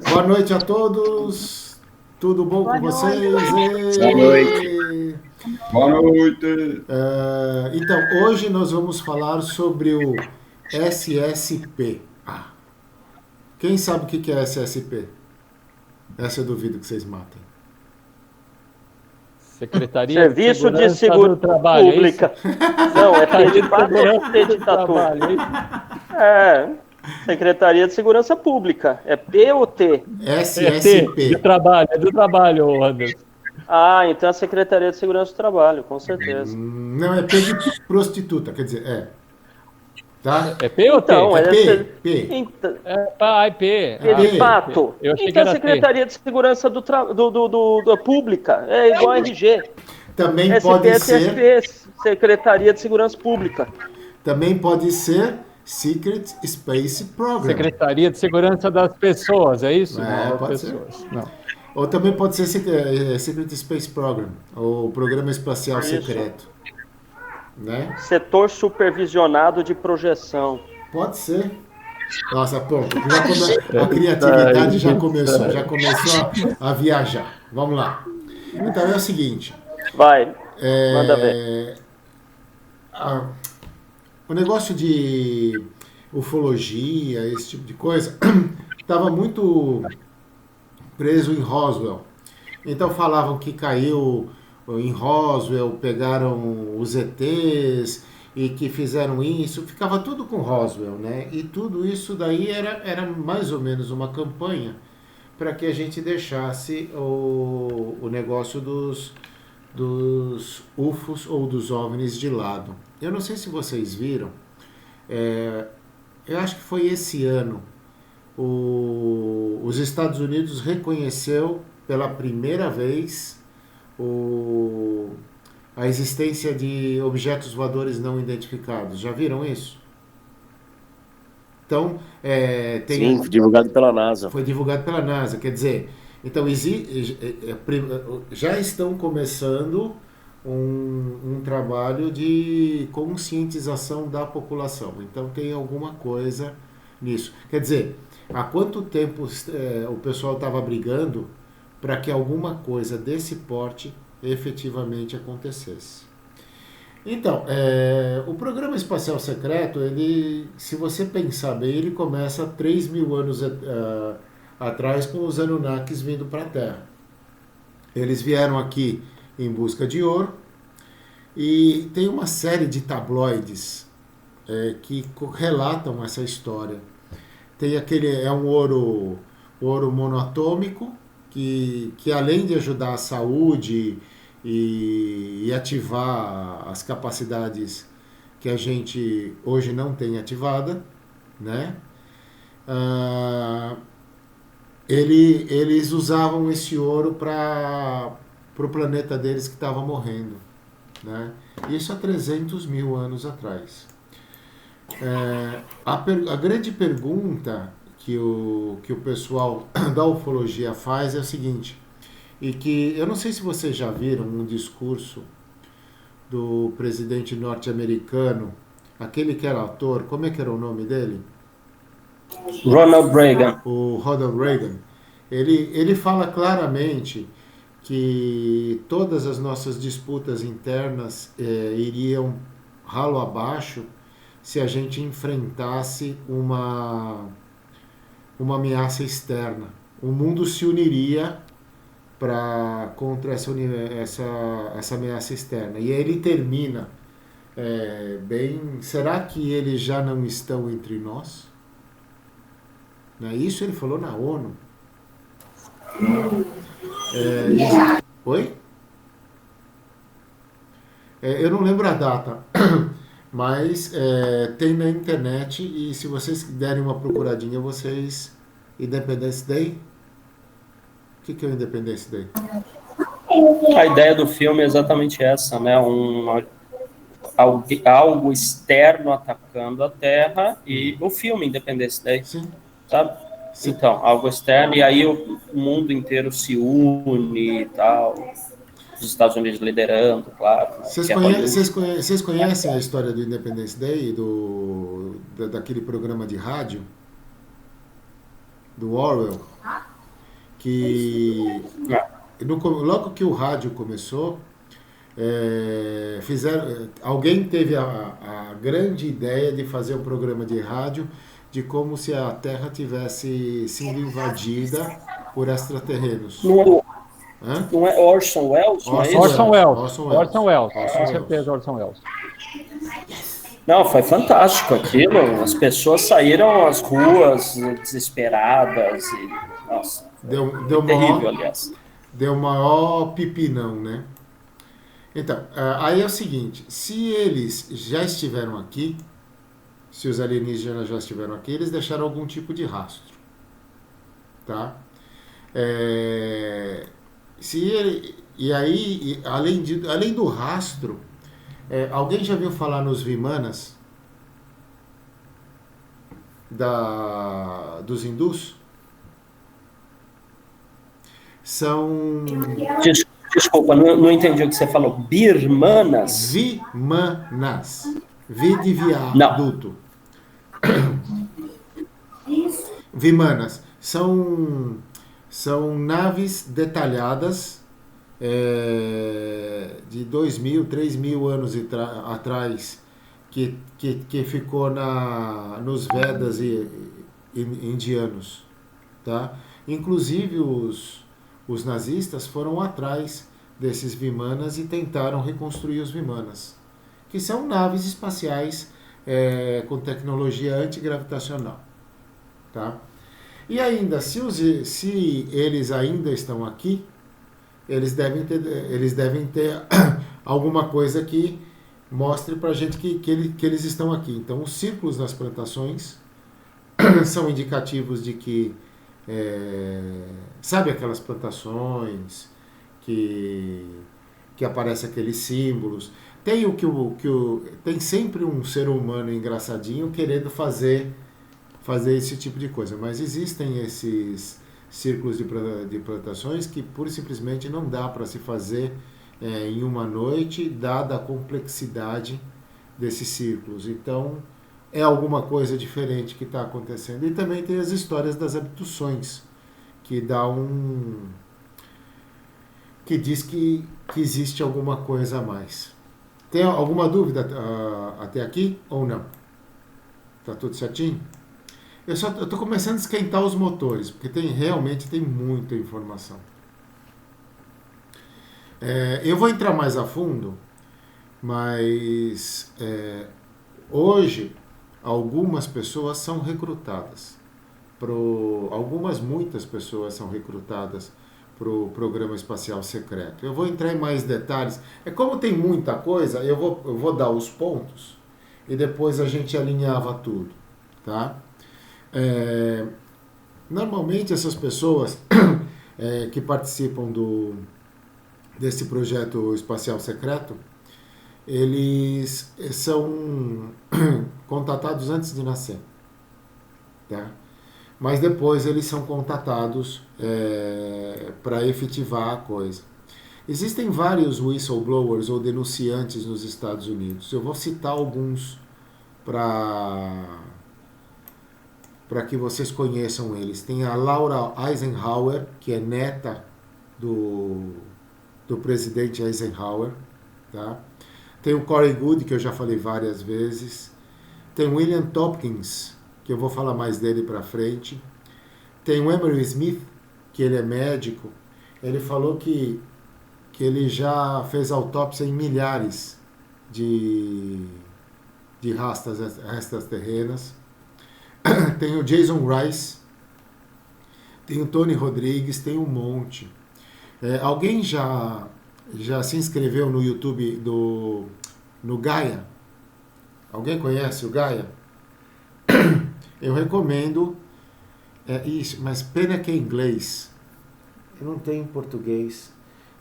Boa noite a todos. Tudo bom Boa com vocês? noite. Boa noite. Boa noite. Então, hoje nós vamos falar sobre o SSP. Quem sabe o que é SSP? Essa eu duvido que vocês matem. Secretaria Serviço de de Segurança do Trabalho, Pública. É isso? Não, é T de pato ou Segurança T do de tatu? Trabalho, é isso? É, Secretaria de Segurança Pública. É P ou T? É T, SSP. é do trabalho, Anderson. Ah, então é a Secretaria de Segurança do Trabalho, com certeza. Não, é P de prostituta, quer dizer, Tá? É P ou T? Então, É é P. Então, P. P de P. pato. Eu achei que Então, a era T. Secretaria de Segurança da Pública é igual a RG. Também pode ser, SPSP, Secretaria de Segurança Pública. Secret Space Program. Secretaria de Segurança das Pessoas, é isso? Não, Pode ser. pessoas. Não. Ou também pode ser Secret Space Program, ou Programa Espacial Isso. Secreto. Né? Setor Supervisionado de Projeção. Pode ser. Nossa, pronto. A criatividade já começou a viajar. Vamos lá. Então é o seguinte. Vai, manda ver. O negócio de ufologia, esse tipo de coisa, estava muito preso em Roswell. Então falavam que caiu em Roswell, pegaram os ETs e que fizeram isso, ficava tudo com Roswell, né? E tudo isso daí era mais ou menos uma campanha para que a gente deixasse o negócio dos UFOs ou dos OVNIs de lado. Eu não sei se vocês viram, eu acho que foi esse ano, os Estados Unidos reconheceu pela primeira vez a existência de objetos voadores não identificados. Já viram isso? Então, Sim, divulgado pela NASA. Foi divulgado pela NASA, quer dizer, então já estão começando um trabalho de conscientização da população. Então tem alguma coisa nisso. Quer dizer, há quanto tempo o pessoal estava brigando para que alguma coisa desse porte efetivamente acontecesse? Então, o programa espacial secreto, ele, se você pensar bem, ele começa 3.000 anos atrás com os Anunnakis vindo para a Terra. Eles vieram aqui em busca de ouro e tem uma série de tabloides que relatam essa história. Tem um ouro monoatômico que além de ajudar a saúde e ativar as capacidades que a gente hoje não tem ativada, né? Eles usavam esse ouro para o planeta deles que estava morrendo, né? Isso há 300.000 anos atrás. A grande pergunta que o pessoal da ufologia faz é o seguinte, e que eu não sei se vocês já viram um discurso do presidente norte-americano, aquele que era ator, como é que era o nome dele? Ronald Reagan. O Ronald Reagan. Ele fala claramente que todas as nossas disputas internas iriam ralo abaixo se a gente enfrentasse uma ameaça externa. O mundo se uniria contra essa ameaça externa. E aí ele termina será que eles já não estão entre nós? Isso ele falou na ONU. Oi? Eu não lembro a data, mas tem na internet e se vocês derem uma procuradinha, vocês... Independence Day? O que é o Independence Day? A ideia do filme é exatamente essa, né? Algo externo atacando a Terra e o filme Independence Day, Sim. sabe? Sim. Então, algo externo e aí o mundo inteiro se une e tal. Os Estados Unidos liderando, claro. Vocês conhecem a história do Independence Day, daquele programa de rádio? do Orwell, que logo que o rádio começou, alguém teve a grande ideia de fazer um programa de rádio de como se a Terra tivesse sido invadida por extraterrenos. Não é Orson Welles? Orson Welles. Com certeza, Orson Welles. Não, foi fantástico aquilo. As pessoas saíram às ruas desesperadas e, nossa, deu terrível, aliás. Deu maior pipinão, né? Então, aí é o seguinte, se eles já estiveram aqui, se os alienígenas já estiveram aqui, eles deixaram algum tipo de rastro, tá? Além do rastro, alguém já viu falar nos Vimanas dos hindus? São... Desculpa, não entendi o que você falou. Birmanas? Vimanas. Vi de viaduto. Vimanas. São naves detalhadas de 2.000, 3.000 anos atrás que ficou nos Vedas indianos. Tá? Inclusive os nazistas foram atrás desses Vimanas e tentaram reconstruir os Vimanas, que são naves espaciais com tecnologia antigravitacional. Tá? E ainda, se eles ainda estão aqui, eles devem ter alguma coisa que mostre para a gente que eles estão aqui. Então, os círculos nas plantações são indicativos de que sabe aquelas plantações que aparecem aqueles símbolos? Tem tem sempre um ser humano engraçadinho querendo fazer esse tipo de coisa, mas existem esses círculos de plantações que pura e simplesmente não dá para se fazer em uma noite, dada a complexidade desses círculos. Então, é alguma coisa diferente que está acontecendo. E também tem as histórias das abduções, que diz que existe alguma coisa a mais. Tem alguma dúvida até aqui ou não? Tá tudo certinho? Eu estou começando a esquentar os motores, porque realmente tem muita informação. Eu vou entrar mais a fundo, mas hoje algumas pessoas são recrutadas. Muitas pessoas são recrutadas para o programa espacial secreto. Eu vou entrar em mais detalhes. Como tem muita coisa, eu vou dar os pontos e depois a gente alinhava tudo, tá? Normalmente essas pessoas que participam desse projeto espacial secreto, eles são contatados antes de nascer, tá? Mas depois eles são contatados para efetivar a coisa. Existem vários whistleblowers ou denunciantes nos Estados Unidos. Eu vou citar alguns para que vocês conheçam eles. Tem a Laura Eisenhower, que é neta do presidente Eisenhower, tá? Tem o Corey Goode, que eu já falei várias vezes. Tem o William Tompkins, que eu vou falar mais dele para frente. Tem o Emery Smith, que ele é médico. Ele falou que ele já fez autópsia em milhares de rastas terrenas. Tem o Jason Rice, tem o Tony Rodrigues, tem um monte. Alguém já se inscreveu no YouTube no Gaia? Alguém conhece o Gaia? Eu recomendo isso, mas pena que é inglês. Eu não tenho em português.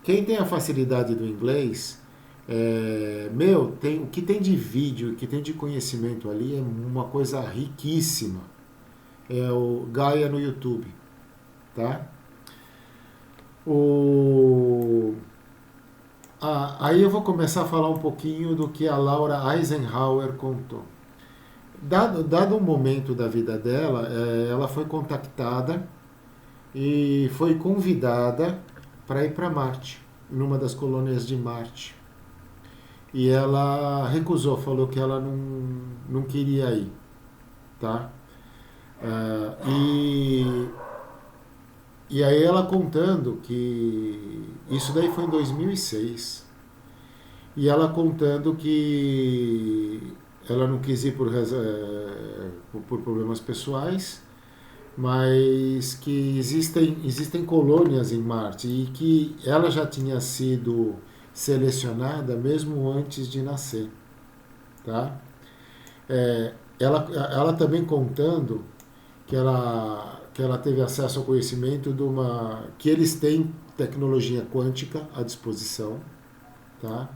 Quem tem a facilidade do inglês, o que tem de vídeo, o que tem de conhecimento ali é uma coisa riquíssima. É o Gaia no YouTube, tá? Aí eu vou começar a falar um pouquinho do que a Laura Eisenhower contou. dado um momento da vida dela, ela foi contactada e foi convidada para ir para Marte, numa das colônias de Marte. E ela recusou, falou que ela não queria ir, tá? E aí ela contando que... Isso daí foi em 2006. E ela contando que ela não quis ir por problemas pessoais, mas que existem colônias em Marte e que ela já tinha sido selecionada mesmo antes de nascer, tá? Ela também contando que ela teve acesso ao conhecimento que eles têm tecnologia quântica à disposição, tá?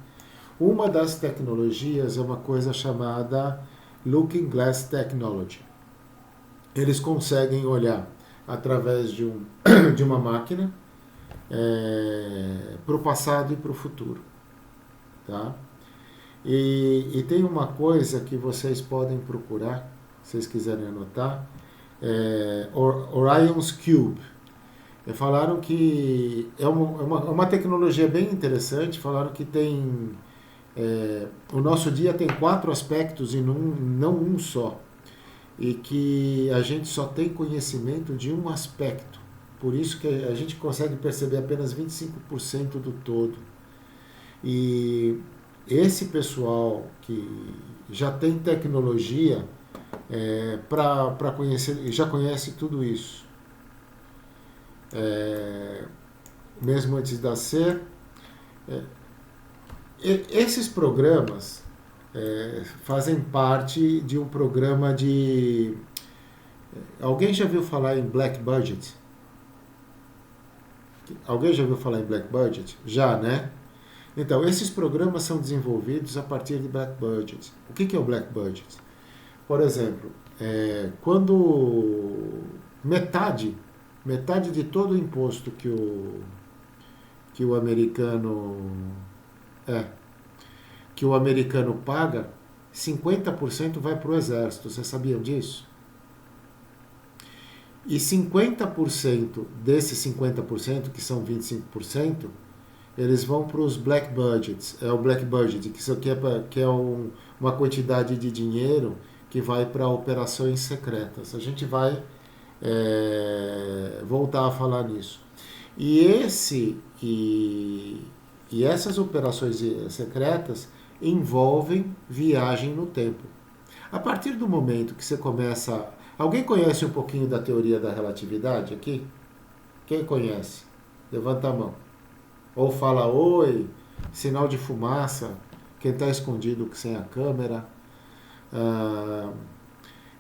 Uma das tecnologias é uma coisa chamada Looking Glass Technology. Eles conseguem olhar através de uma máquina para o passado e para o futuro, tá? E tem uma coisa que vocês podem procurar, se vocês quiserem anotar, Orion's Cube. Falaram que é uma tecnologia bem interessante. Falaram que o nosso dia tem 4 aspectos e não um só, e que a gente só tem conhecimento de um aspecto, por isso que a gente consegue perceber apenas 25% do todo. E esse pessoal que já tem tecnologia para conhecer, já conhece tudo isso, mesmo antes da ser. Esses programas fazem parte de um programa de... Alguém já viu falar em Black Budget? Alguém já viu falar em Black Budget? Já, né? Então, esses programas são desenvolvidos a partir de Black Budget. O que é o Black Budget? Por exemplo, quando metade de todo o imposto que o americano paga, 50% vai para o exército. Vocês sabiam disso? E 50% desses 50%, que são 25%, eles vão para os black budgets. É o black budget, que é uma quantidade de dinheiro que vai para operações secretas. A gente vai voltar a falar nisso. E essas operações secretas envolvem viagem no tempo. A partir do momento que você começa... Alguém conhece um pouquinho da teoria da relatividade aqui? Quem conhece? Levanta a mão. Ou fala oi, sinal de fumaça, quem está escondido sem a câmera.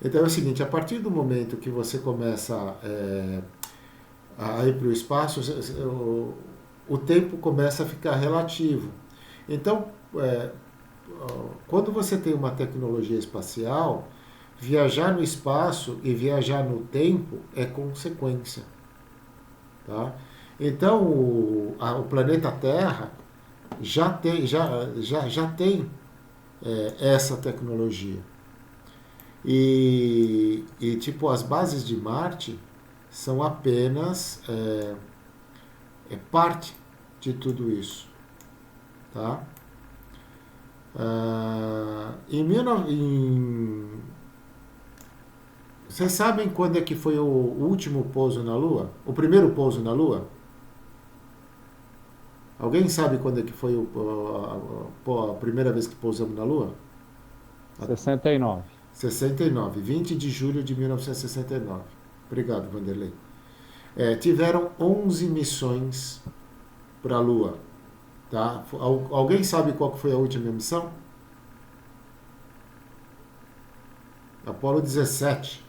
Então é o seguinte, a partir do momento que você começa a ir para o espaço, o tempo começa a ficar relativo. Então, quando você tem uma tecnologia espacial, viajar no espaço e viajar no tempo é consequência, tá? Então, o planeta Terra já tem essa tecnologia. E tipo, as bases de Marte são apenas parte de tudo isso, tá? Vocês sabem quando é que foi o último pouso na Lua? O primeiro pouso na Lua? Alguém sabe quando é que foi a primeira vez que pousamos na Lua? 69. 69, 20 de julho de 1969. Obrigado, Vanderlei. Tiveram 11 missões para a Lua. Tá? Alguém sabe qual foi a última missão? Apolo 17,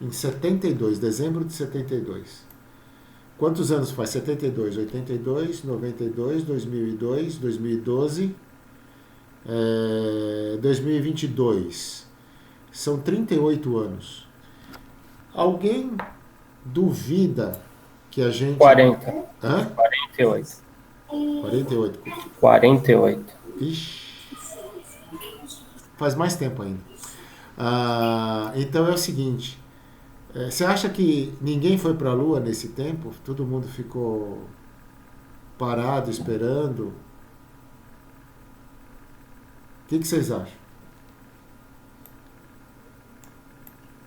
em 72, dezembro de 72. Quantos anos faz? 72, 82, 92, 2002, 2012, 2022. São 38 anos. Alguém duvida que a gente... 40. Hã? 48. 48. 48. Ixi. Faz mais tempo ainda. Então é o seguinte, você acha que ninguém foi para a Lua nesse tempo? Todo mundo ficou parado, esperando? O que vocês acham?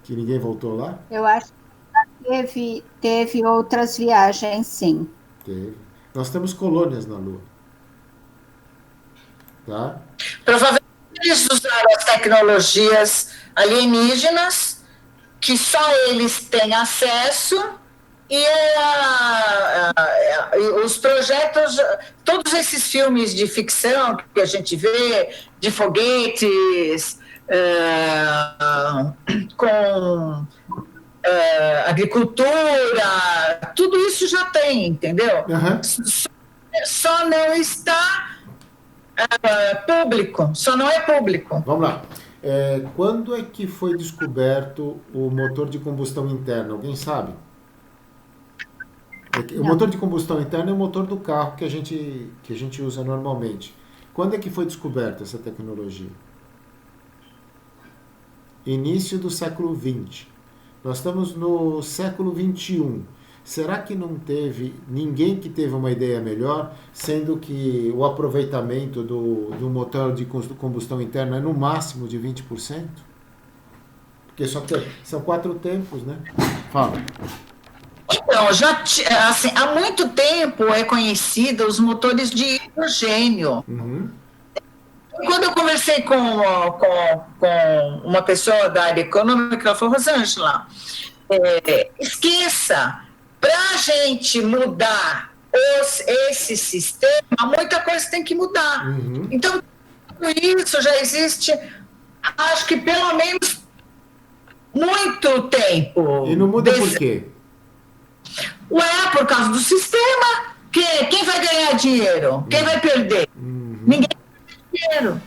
Que ninguém voltou lá? Eu acho que teve outras viagens, sim. Teve. Nós temos colônias na Lua. Tá? Provavelmente eles usaram as tecnologias alienígenas, que só eles têm acesso, e os projetos, todos esses filmes de ficção que a gente vê, de foguetes, com agricultura, tudo isso já tem, entendeu? Só não está público, só não é público. Vamos lá. Quando é que foi descoberto o motor de combustão interna? Alguém sabe? O motor de combustão interna é o motor do carro que a gente usa normalmente. Quando é que foi descoberta essa tecnologia? Início do século XX. Nós estamos no século XXI. Será que não teve ninguém que teve uma ideia melhor, sendo que o aproveitamento do motor de combustão interna é no máximo de 20%? Porque são 4 tempos, né? Fala. Então, assim, há muito tempo é conhecido os motores de hidrogênio. Uhum. Quando eu conversei com uma pessoa da área econômica, ela falou: Rosângela, esqueça, para a gente mudar esse sistema, muita coisa tem que mudar. Uhum. Então, isso já existe, acho que pelo menos muito tempo. E não muda por quê? Por causa do sistema. Quem vai ganhar dinheiro? Quem vai perder? Ninguém vai ganhar dinheiro.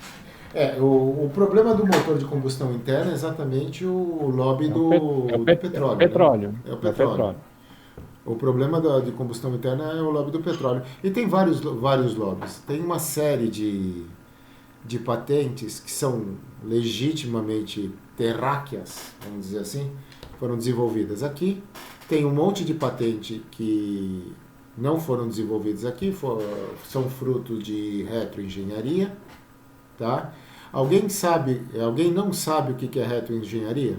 O problema do motor de combustão interna é exatamente o lobby do petróleo. Petróleo. Né? É o petróleo. O problema de combustão interna é o lobby do petróleo. E tem vários lobbies. Tem uma série de patentes que são legitimamente terráqueas, vamos dizer assim, foram desenvolvidas aqui. Tem um monte de patente que não foram desenvolvidas aqui, são fruto de retroengenharia, tá? Alguém não sabe o que é retroengenharia?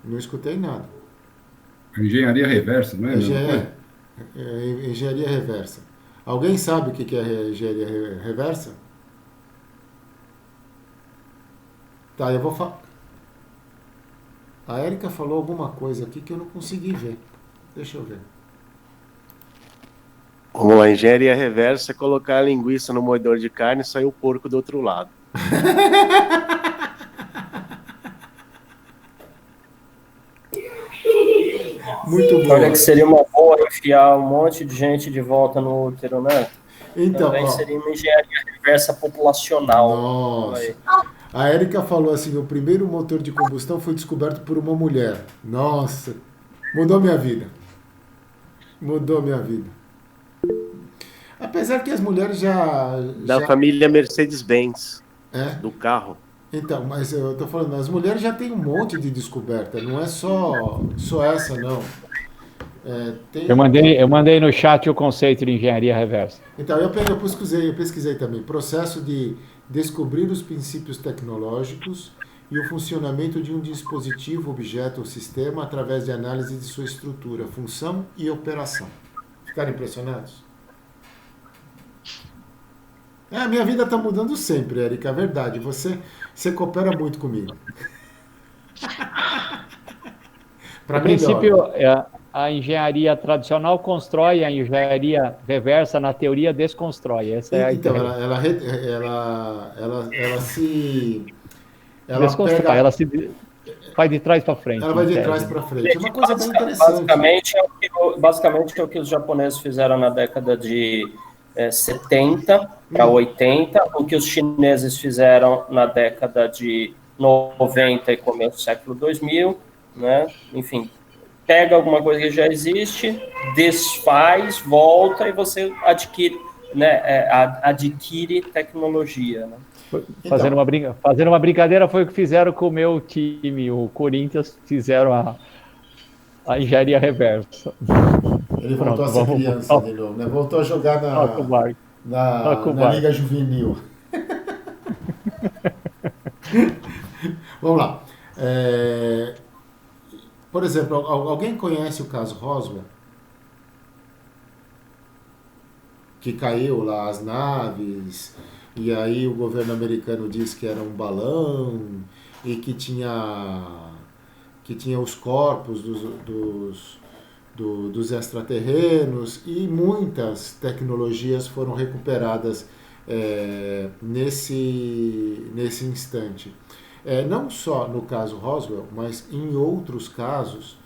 Não escutei nada. Engenharia reversa, não é? Engenharia reversa. Alguém sabe o que é engenharia reversa? Tá, eu vou falar. A Érica falou alguma coisa aqui que eu não consegui ver. Deixa eu ver. Vamos lá, engenharia reversa é colocar a linguiça no moedor de carne e sair o porco do outro lado. Muito bom. Olha que seria uma boa enfiar um monte de gente de volta no útero, né? Então, também seria uma engenharia reversa populacional. Nossa. A Érica falou assim, o primeiro motor de combustão foi descoberto por uma mulher. Nossa, mudou minha vida. Mudou minha vida. Apesar que as mulheres Da família Mercedes-Benz, do carro. Então, mas eu tô falando, as mulheres já têm um monte de descoberta, não é só essa, não. Eu mandei no chat o conceito de engenharia reversa. Então, eu pesquisei também. Processo de descobrir os princípios tecnológicos e o funcionamento de um dispositivo, objeto ou sistema através de análise de sua estrutura, função e operação. Ficaram impressionados? A minha vida está mudando sempre, Érica, é verdade. Você coopera muito comigo. No princípio, a engenharia tradicional constrói, a engenharia reversa, na teoria, desconstrói. Essa é a então, ideia. Ela desconstrói, ela se vai de trás para frente. Ela vai de trás para frente. É uma coisa bem interessante. Basicamente é o que os japoneses fizeram na década de 70 para 80, o que os chineses fizeram na década de 90 e começo do século 2000, né? Enfim, pega alguma coisa que já existe, desfaz, volta e você adquire, né, adquire tecnologia, né? Fazendo uma brincadeira foi o que fizeram com o meu time, o Corinthians, fizeram a engenharia reversa. Ele voltou a ser criança de novo, né? Voltou a jogar na Liga Juvenil. Vamos lá. Por exemplo, alguém conhece o caso Roswell? Que caiu lá as naves, e aí o governo americano disse que era um balão, e que tinha os corpos dos extraterrenos, e muitas tecnologias foram recuperadas nesse instante. Não só no caso Roswell, mas em outros casos,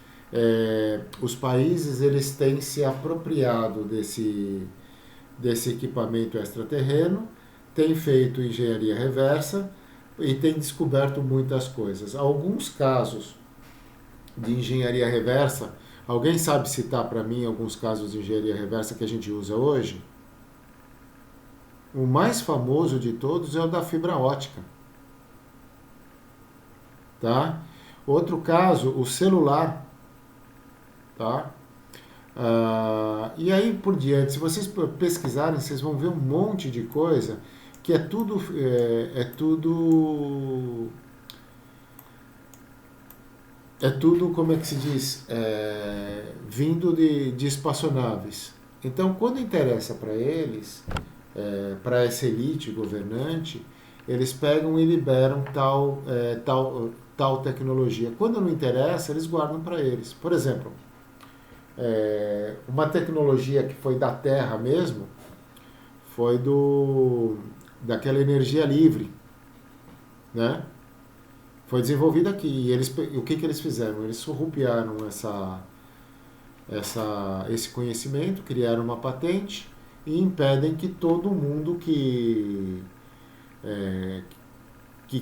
os países eles têm se apropriado desse equipamento extraterreno, têm feito engenharia reversa e têm descoberto muitas coisas. Alguns casos de engenharia reversa, alguém sabe citar para mim alguns casos de engenharia reversa que a gente usa hoje? O mais famoso de todos é o da fibra ótica. Tá? Outro caso, o celular. Tá? E aí por diante, se vocês pesquisarem, vocês vão ver um monte de coisa que é tudo como é que se diz, vindo de espaçonaves. Então, quando interessa para eles, para essa elite governante, eles pegam e liberam tal tecnologia. Quando não interessa, eles guardam para eles. Por exemplo, uma tecnologia que foi da Terra mesmo, foi daquela energia livre, né? Foi desenvolvida aqui. E o que eles fizeram? Eles surrupiaram esse conhecimento, criaram uma patente e impedem que todo mundo que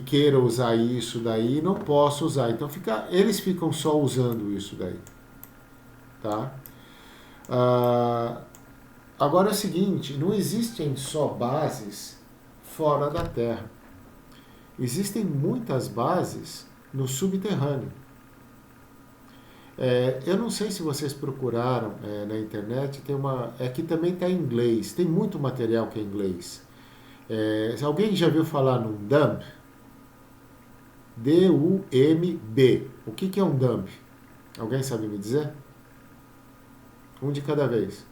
queira usar isso daí não possa usar. Então eles ficam só usando isso daí. Tá? Agora é o seguinte, não existem só bases fora da Terra. Existem muitas bases no subterrâneo. Eu não sei se vocês procuraram na internet, que também está em inglês, tem muito material que é em inglês. Alguém já viu falar num dump? D-U-M-B. O que é um dump? Alguém sabe me dizer? Um de cada vez.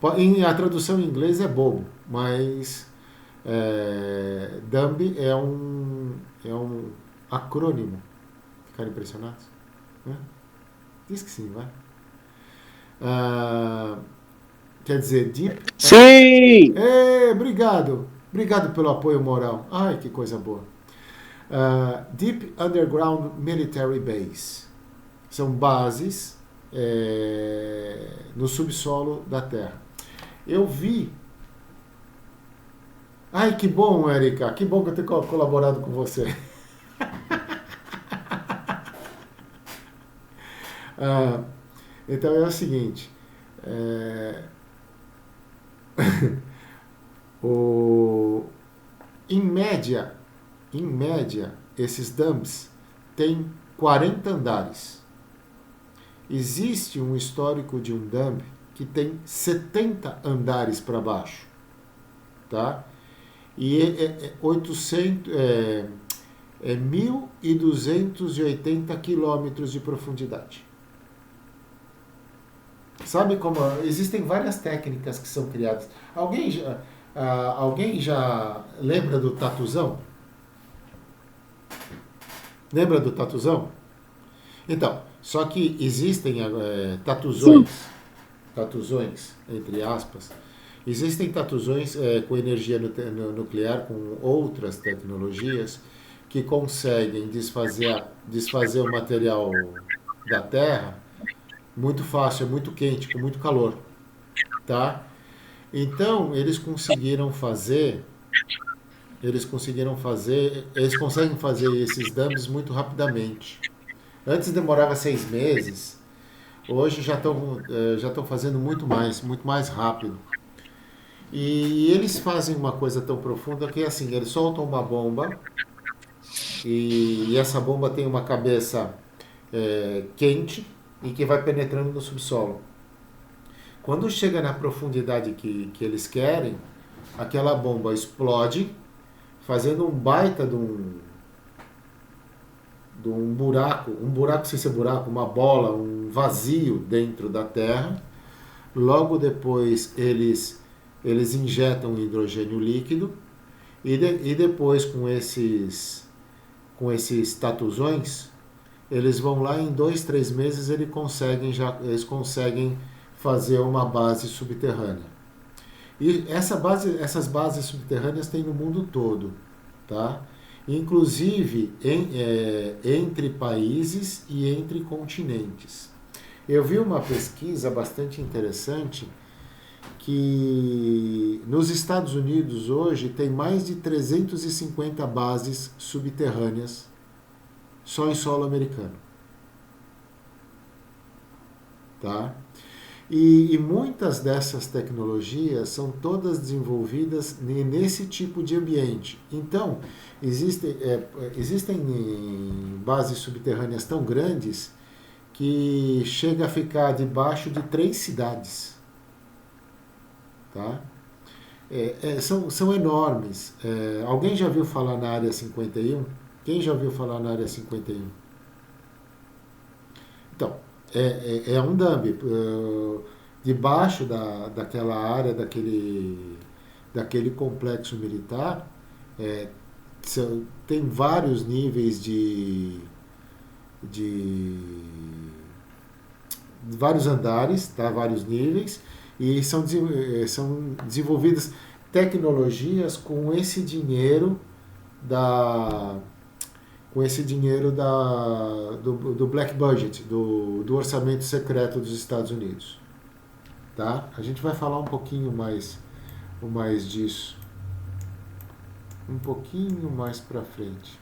A tradução em inglês é bobo, mas dump é um acrônimo. Ficaram impressionados? Diz que sim, vai. Quer dizer, Deep... Sim! Obrigado. Obrigado pelo apoio moral. Ai, que coisa boa. Deep Underground Military Base. São bases no subsolo da Terra. Eu vi... Ai, que bom, Érica. Que bom que eu tenho colaborado com você. Então é o seguinte, em média, esses dumps têm 40 andares. Existe um histórico de um dump que tem 70 andares para baixo, tá? E 1.280 quilômetros de profundidade. Sabe como... Existem várias técnicas que são criadas. Alguém já lembra do tatuzão? Lembra do tatuzão? Então, só que existem tatuzões, entre aspas, existem tatuzões com energia nuclear, com outras tecnologias, que conseguem desfazer o material da Terra muito fácil, é muito quente, com muito calor, tá? Então, eles conseguem fazer esses dumps muito rapidamente. Antes demorava 6 meses, hoje já estão fazendo muito mais rápido. E eles fazem uma coisa tão profunda que assim, eles soltam uma bomba e essa bomba tem uma cabeça quente e que vai penetrando no subsolo. Quando chega na profundidade que eles querem, aquela bomba explode, fazendo um baita de um buraco sem ser buraco, uma bola, um vazio dentro da Terra. Logo depois eles injetam hidrogênio líquido e depois com esses tatuzões, eles vão lá em 2, 3 meses eles conseguem fazer uma base subterrânea. E essas bases subterrâneas tem no mundo todo, tá? Inclusive entre países e entre continentes. Eu vi uma pesquisa bastante interessante que nos Estados Unidos hoje tem mais de 350 bases subterrâneas só em solo americano. Tá? E muitas dessas tecnologias são todas desenvolvidas nesse tipo de ambiente. Então, existem bases subterrâneas tão grandes que chega a ficar debaixo de 3 cidades. Tá? São enormes. Alguém já viu falar na Área 51? Quem já ouviu falar na Área 51? Então, é um dump. Debaixo daquela área, daquele complexo militar, tem vários níveis de vários andares, tá? Vários níveis, e são desenvolvidas tecnologias com esse dinheiro do Black Budget, do orçamento secreto dos Estados Unidos. Tá? A gente vai falar um pouquinho mais disso. Um pouquinho mais para frente.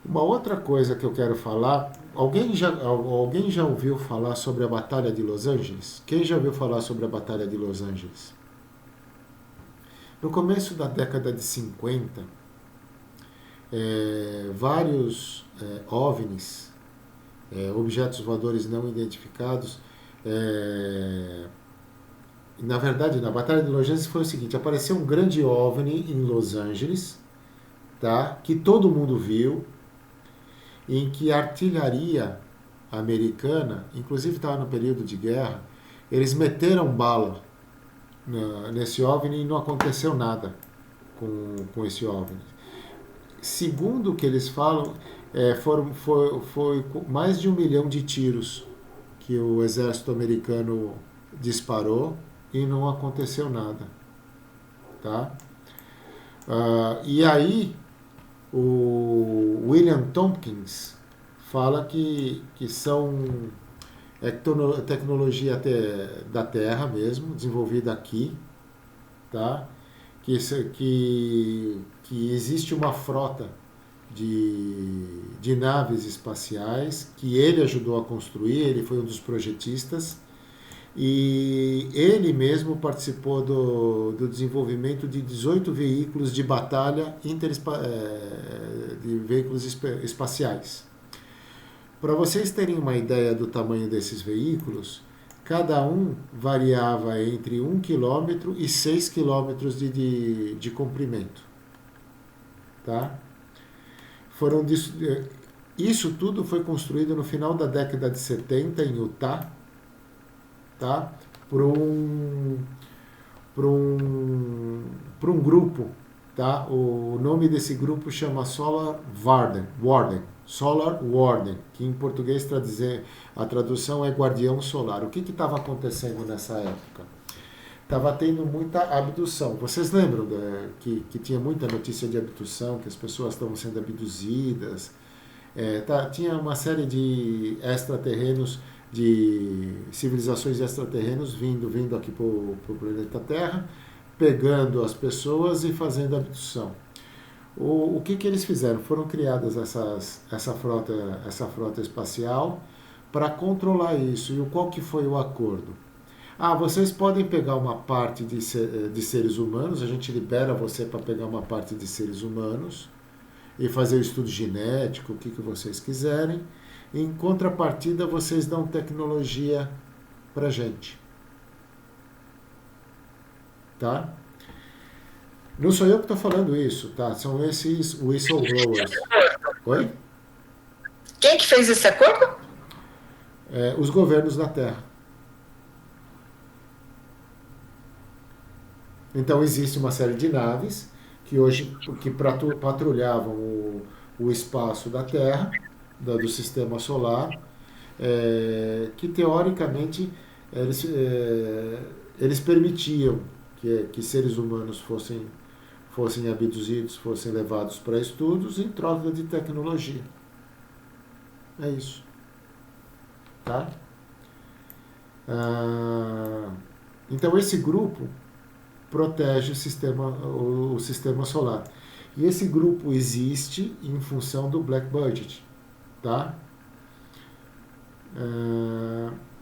Uma outra coisa que eu quero falar, alguém já ouviu falar sobre a Batalha de Los Angeles? Quem já ouviu falar sobre a Batalha de Los Angeles? No começo da década de 50, vários OVNIs, objetos voadores não identificados, na verdade, na Batalha de Los Angeles foi o seguinte: apareceu um grande OVNI em Los Angeles, tá? Que todo mundo viu, em que a artilharia americana, inclusive estava no período de guerra, eles meteram bala nesse OVNI e não aconteceu nada com esse OVNI. Segundo o que eles falam, foi mais de 1 milhão de tiros que o exército americano disparou e não aconteceu nada. Tá? E aí o William Tompkins fala que são tecnologia da Terra mesmo, desenvolvida aqui, tá? Que existe uma frota de naves espaciais que ele ajudou a construir, ele foi um dos projetistas, e ele mesmo participou do desenvolvimento de 18 veículos de batalha de veículos espaciais. Para vocês terem uma ideia do tamanho desses veículos, cada um variava entre 1 km e 6 km de comprimento. Tá? Isso tudo foi construído no final da década de 70 em Utah, tá? por um grupo, tá? O nome desse grupo chama Solar Warden, que em português a tradução é Guardião Solar. O que estava acontecendo nessa época? Estava tendo muita abdução. Vocês lembram que tinha muita notícia de abdução, que as pessoas estavam sendo abduzidas? Tinha uma série de extraterrenos, de civilizações extraterrenos vindo aqui para o planeta Terra, pegando as pessoas e fazendo abdução. O que eles fizeram? Foram criadas essa frota espacial para controlar isso. E qual que foi o acordo? Vocês podem pegar uma parte de seres humanos, a gente libera você para pegar uma parte de seres humanos e fazer o estudo genético, o que vocês quiserem. Em contrapartida, vocês dão tecnologia para gente. Tá? Não sou eu que estou falando isso, tá? São esses whistleblowers. Oi? Quem que fez esse acordo? Os governos da Terra. Então existe uma série de naves que hoje patrulhavam o espaço da Terra, do sistema solar, que teoricamente eles permitiam que seres humanos fossem abduzidos, fossem levados para estudos em troca de tecnologia. É isso. Tá? Então esse grupo protege o sistema solar. E esse grupo existe em função do Black Budget. Tá?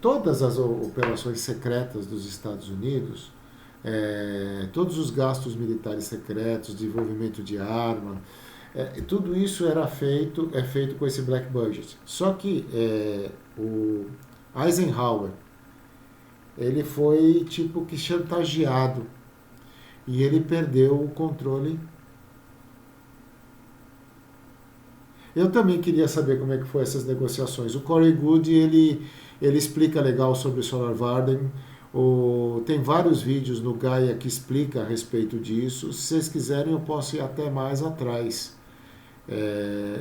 Todas as operações secretas dos Estados Unidos, todos os gastos militares secretos, desenvolvimento de arma, tudo isso é feito com esse Black Budget. Só que o Eisenhower, ele foi tipo que chantageado e ele perdeu o controle. Eu também queria saber como é que foi essas negociações. O Corey Goode, ele explica legal sobre o Solar Warden. Tem vários vídeos no Gaia que explica a respeito disso. Se vocês quiserem, eu posso ir até mais atrás.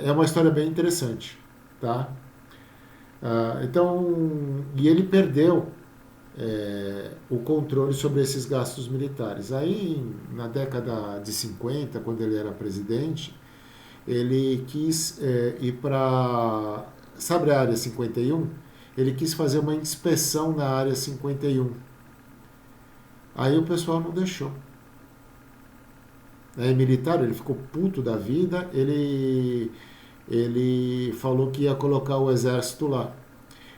É uma história bem interessante, tá? E ele perdeu o controle sobre esses gastos militares. Aí, na década de 50, quando ele era presidente, ele quis ir para... Sabe a Área 51? Ele quis fazer uma inspeção na Área 51. Aí o pessoal não deixou. Militar, ele ficou puto da vida, ele falou que ia colocar o exército lá.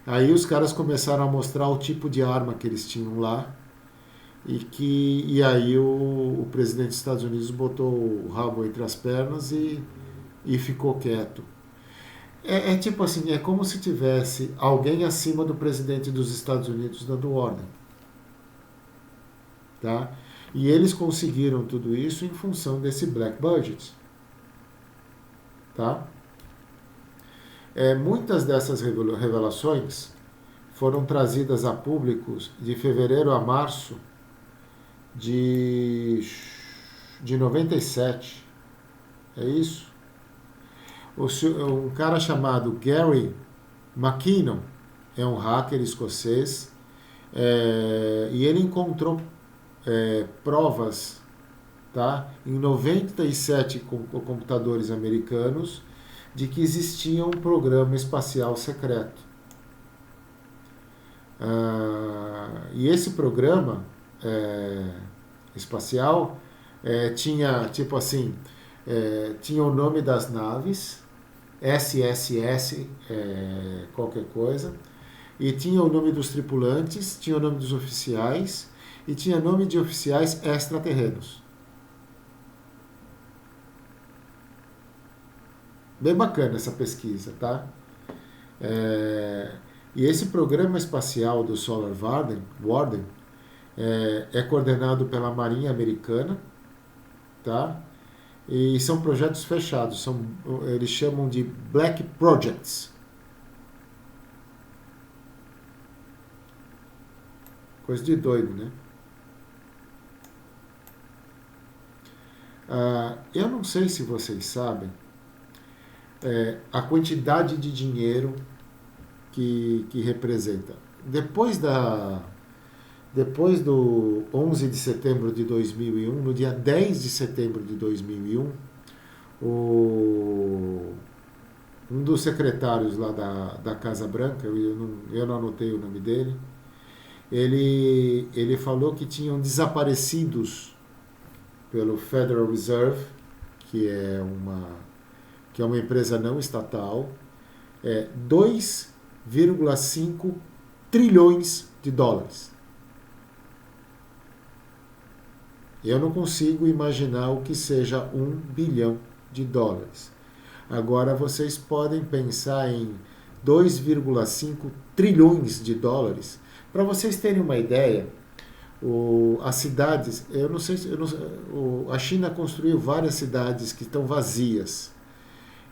Aí os caras começaram a mostrar o tipo de arma que eles tinham lá, e aí o presidente dos Estados Unidos botou o rabo entre as pernas e ficou quieto. Tipo assim, é como se tivesse alguém acima do presidente dos Estados Unidos dando ordem. Tá? E eles conseguiram tudo isso em função desse Black Budget. Tá? Muitas dessas revelações foram trazidas a públicos de fevereiro a março de 97. É isso? Um cara chamado Gary McKinnon é um hacker escocês, e ele encontrou provas, tá, em 97 computadores americanos de que existia um programa espacial secreto. E esse programa espacial tinha, tipo assim, tinha o nome das naves, SSS, qualquer coisa, e tinha o nome dos tripulantes, tinha o nome dos oficiais, e tinha nome de oficiais extraterrenos. Bem bacana essa pesquisa, tá? E esse programa espacial do Solar Warden é coordenado pela Marinha Americana, tá? E são projetos fechados, eles chamam de Black Projects. Coisa de doido, né? Eu não sei se vocês sabem a quantidade de dinheiro que representa. Depois do 11 de setembro de 2001, no dia 10 de setembro de 2001, um dos secretários lá da Casa Branca, eu não anotei o nome dele, ele falou que tinham desaparecidos pelo Federal Reserve, que é uma empresa não estatal, 2,5 trilhões de dólares. Eu não consigo imaginar o que seja $1 bilhão. Agora vocês podem pensar em 2,5 trilhões de dólares. Para vocês terem uma ideia, as cidades, a China construiu várias cidades que estão vazias.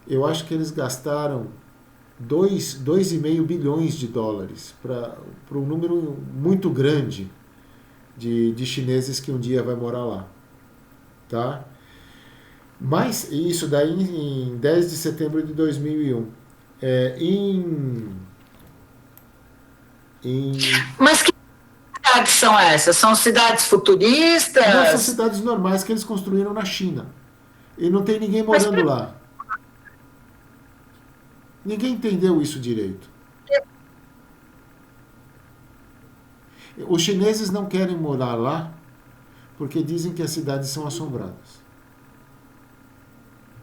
Eu acho que eles gastaram 2,5 bilhões de dólares para um número muito grande de chineses que um dia vai morar lá. Tá? Mas isso daí em 10 de setembro de 2001. Mas que cidades são essas? São cidades futuristas? Não, são cidades normais que eles construíram na China. E não tem ninguém morando lá. Ninguém entendeu isso direito. Os chineses não querem morar lá porque dizem que as cidades são assombradas.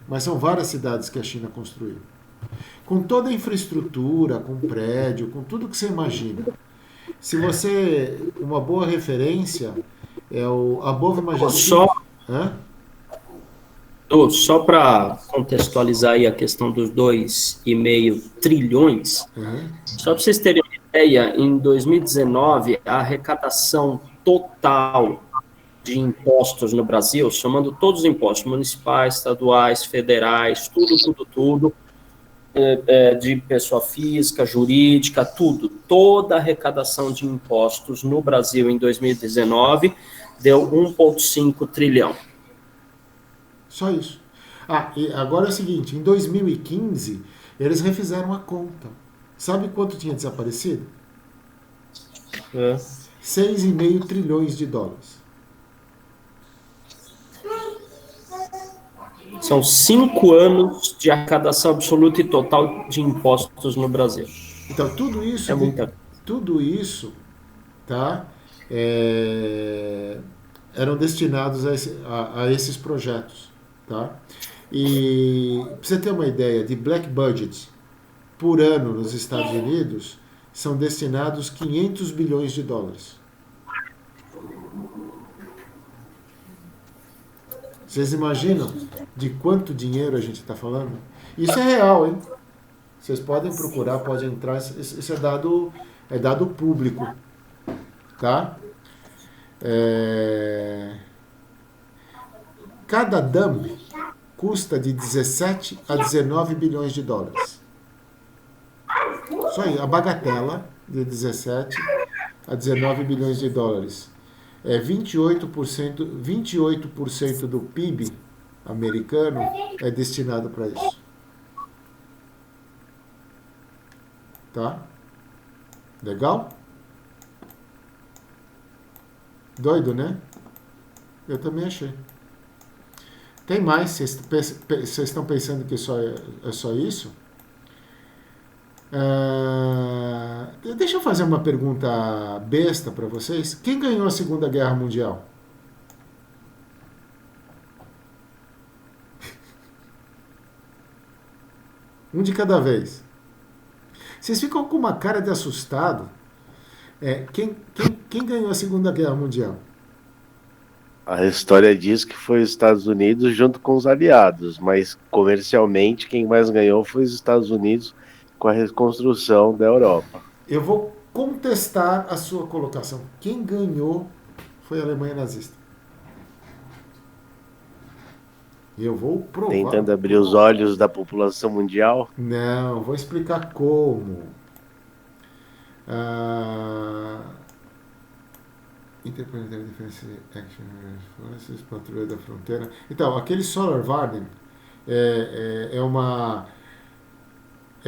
Mas são várias cidades que a China construiu. Com toda a infraestrutura, com prédio, com tudo que você imagina. Se você... Uma boa referência é o Above Majestic... Só para contextualizar aí a questão dos 2,5 trilhões, só para vocês terem uma ideia, em 2019, a arrecadação total de impostos no Brasil, somando todos os impostos municipais, estaduais, federais, tudo, de pessoa física, jurídica, toda a arrecadação de impostos no Brasil em 2019 deu 1,5 trilhão. Só isso. E agora é o seguinte, em 2015, eles refizeram a conta. Sabe quanto tinha desaparecido? 6,5 trilhões de dólares. São 5 anos de arrecadação absoluta e total de impostos no Brasil. Então, tudo isso... Tudo isso, tá? Eram destinados a esses projetos. Tá? E para você ter uma ideia, de black budget por ano nos Estados Unidos, são destinados 500 bilhões de dólares. Vocês imaginam de quanto dinheiro a gente está falando? Isso é real, hein? Vocês podem procurar, podem entrar, isso é dado público. Tá? Cada dump custa de 17 a 19 bilhões de dólares. Só aí, a bagatela de 17 a 19 bilhões de dólares. 28% do PIB americano é destinado para isso. Tá? Legal? Doido, né? Eu também achei. Tem mais? Vocês estão pensando que é só isso? Deixa eu fazer uma pergunta besta para vocês. Quem ganhou a Segunda Guerra Mundial? Um de cada vez. Vocês ficam com uma cara de assustado. Quem ganhou a Segunda Guerra Mundial? A história diz que foi os Estados Unidos junto com os aliados, mas comercialmente quem mais ganhou foi os Estados Unidos com a reconstrução da Europa. Eu vou contestar a sua colocação. Quem ganhou foi a Alemanha nazista. E eu vou provar. Tentando abrir os olhos da população mundial? Não, vou explicar como. Interplanetary Defense Action Forces, Patrulha da Fronteira. Então, aquele Solar Warden é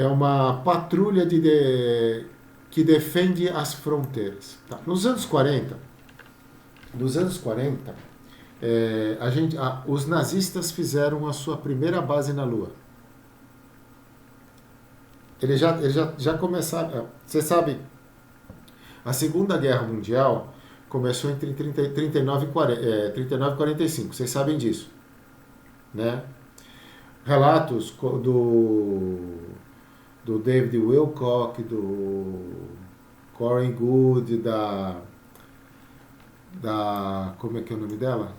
uma patrulha que defende as fronteiras. Tá. Nos anos 40, os nazistas fizeram a sua primeira base na Lua. Eles já começaram... Você sabe, a Segunda Guerra Mundial começou entre 39 e 45. Vocês sabem disso, né? Relatos do David Wilcock, do Corey Goode, como é que é o nome dela?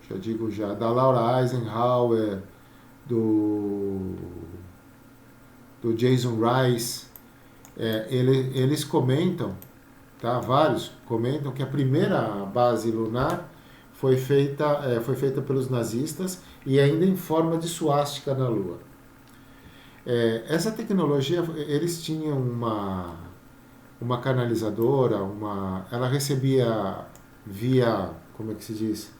já digo já, da Laura Eisenhower, do Jason Rice, eles comentam, tá? Vários comentam que a primeira base lunar foi feita pelos nazistas e ainda em forma de suástica na Lua. Essa tecnologia, eles tinham uma canalizadora, ela recebia via, como é que se diz,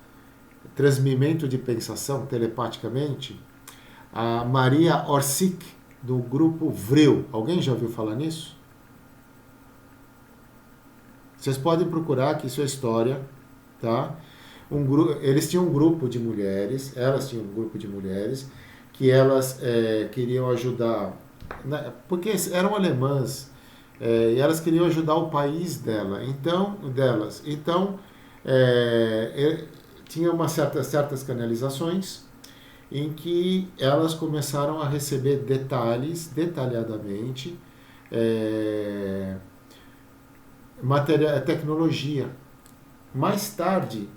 transmimento de pensação telepaticamente, a Maria Orsic, do grupo Vril. Alguém já ouviu falar nisso? Vocês podem procurar, que isso é história, tá? Eles tinham um grupo de mulheres, elas tinham um grupo de mulheres, que elas queriam ajudar, porque eram alemãs, e elas queriam ajudar o país delas. Então, tinha certas canalizações em que elas começaram a receber detalhadamente, tecnologia. Mais tarde,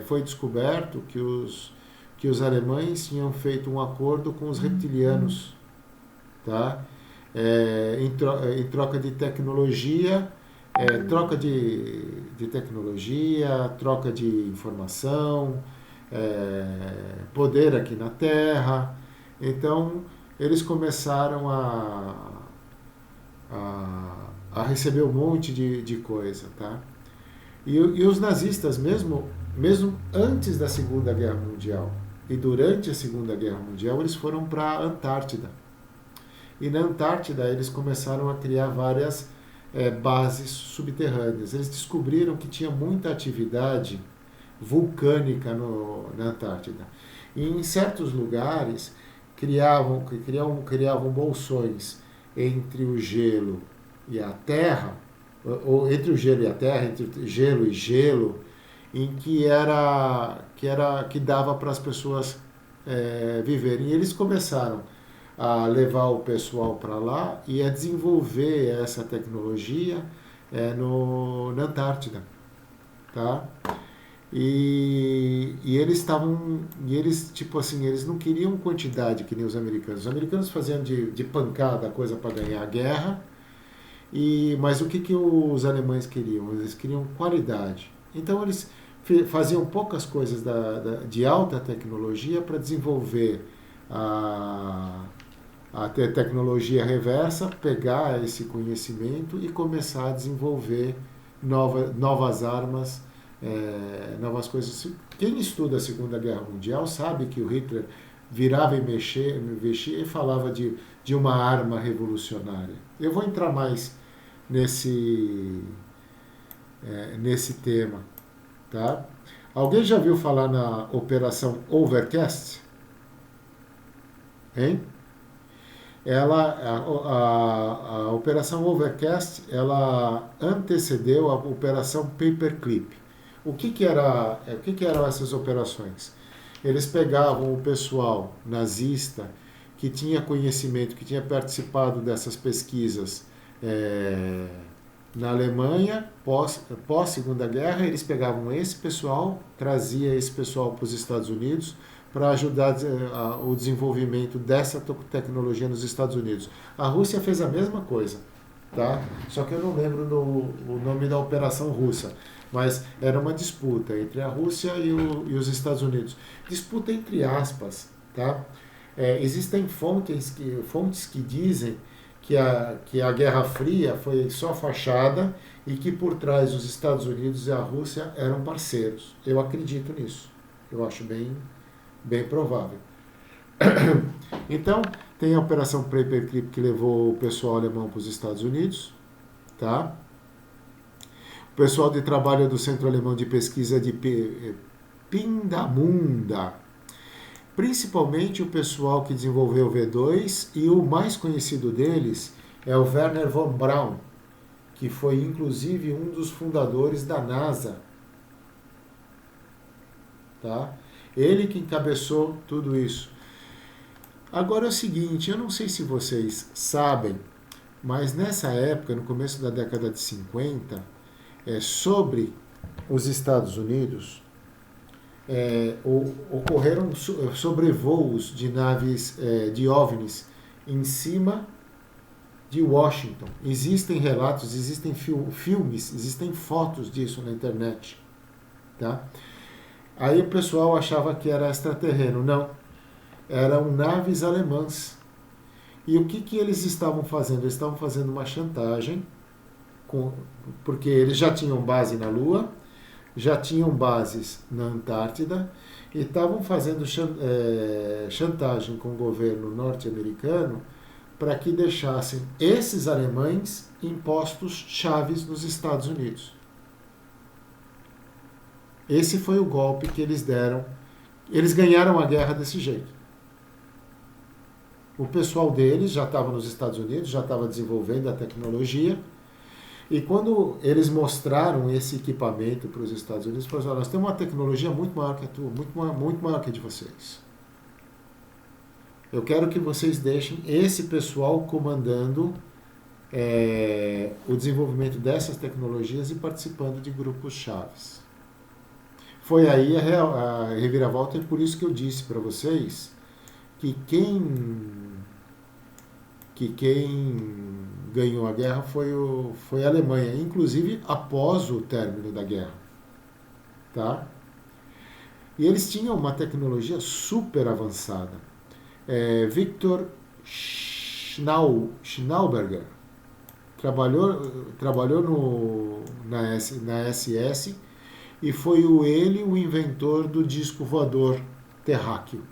foi descoberto que os alemães tinham feito um acordo com os reptilianos, tá? Em troca de tecnologia, troca de tecnologia, troca de informação, poder aqui na Terra. Então, eles começaram a receber um monte de coisa, tá? E os nazistas, mesmo antes da Segunda Guerra Mundial e durante a Segunda Guerra Mundial, eles foram para a Antártida. E na Antártida eles começaram a criar várias bases subterrâneas. Eles descobriram que tinha muita atividade vulcânica na Antártida. E em certos lugares criavam bolsões entre o gelo e a terra, ou entre o gelo e a terra, entre gelo e gelo, em que dava para as pessoas viverem. E eles começaram a levar o pessoal para lá e a desenvolver essa tecnologia na Antártida, tá? E eles tipo assim, eles não queriam quantidade que nem os americanos. Os americanos faziam de pancada a coisa para ganhar a guerra, mas o que os alemães queriam? Eles queriam qualidade. Então eles faziam poucas coisas de alta tecnologia para desenvolver a tecnologia reversa, pegar esse conhecimento e começar a desenvolver novas armas, novas coisas. Quem estuda a Segunda Guerra Mundial sabe que o Hitler virava e mexia e falava de uma arma revolucionária. Eu vou entrar mais nesse tema, tá? Alguém já viu falar na Operação Overcast? Hein? A Operação Overcast, ela antecedeu a Operação Paperclip. O que eram essas operações? Eles pegavam o pessoal nazista que tinha conhecimento, que tinha participado dessas pesquisas na Alemanha, pós-Segunda Guerra, eles pegavam esse pessoal, trazia esse pessoal para os Estados Unidos para ajudar o desenvolvimento dessa tecnologia nos Estados Unidos. A Rússia fez a mesma coisa, tá? Só que eu não lembro o nome da operação russa, mas era uma disputa entre a Rússia e os Estados Unidos. Disputa entre aspas, tá? Existem fontes que dizem que a Guerra Fria foi só fachada e que por trás os Estados Unidos e a Rússia eram parceiros. Eu acredito nisso. Eu acho bem provável. Então, tem a Operação Paperclip, que levou o pessoal alemão para os Estados Unidos, tá? O pessoal de trabalho do Centro Alemão de Pesquisa de Pindamunda, principalmente o pessoal que desenvolveu o V2, e o mais conhecido deles é o Werner von Braun, que foi inclusive um dos fundadores da NASA, tá? Ele que encabeçou tudo isso. Agora é o seguinte, eu não sei se vocês sabem, mas nessa época, no começo da década de 50, sobre os Estados Unidos, ocorreram sobrevoos de naves, de OVNIs, em cima de Washington. Existem relatos, existem filmes, existem fotos disso na internet. Tá? Aí o pessoal achava que era extraterreno. Não. Eram naves alemãs. E o que eles estavam fazendo? Eles estavam fazendo uma chantagem, porque eles já tinham base na Lua, já tinham bases na Antártida, e estavam fazendo chantagem com o governo norte-americano para que deixassem esses alemães em postos chaves nos Estados Unidos. Esse foi o golpe que eles deram. Eles ganharam a guerra desse jeito. O pessoal deles já estava nos Estados Unidos, já estava desenvolvendo a tecnologia, e quando eles mostraram esse equipamento para os Estados Unidos, eles falaram: nós temos uma tecnologia muito maior que a tua, muito maior que a de vocês. Eu quero que vocês deixem esse pessoal comandando o desenvolvimento dessas tecnologias e participando de grupos chaves. Foi aí a reviravolta, e por isso que eu disse para vocês que quem ganhou a guerra foi a Alemanha, inclusive após o término da guerra. Tá? E eles tinham uma tecnologia super avançada. Victor Schnauberger trabalhou na SS, e foi ele o inventor do disco voador terráqueo.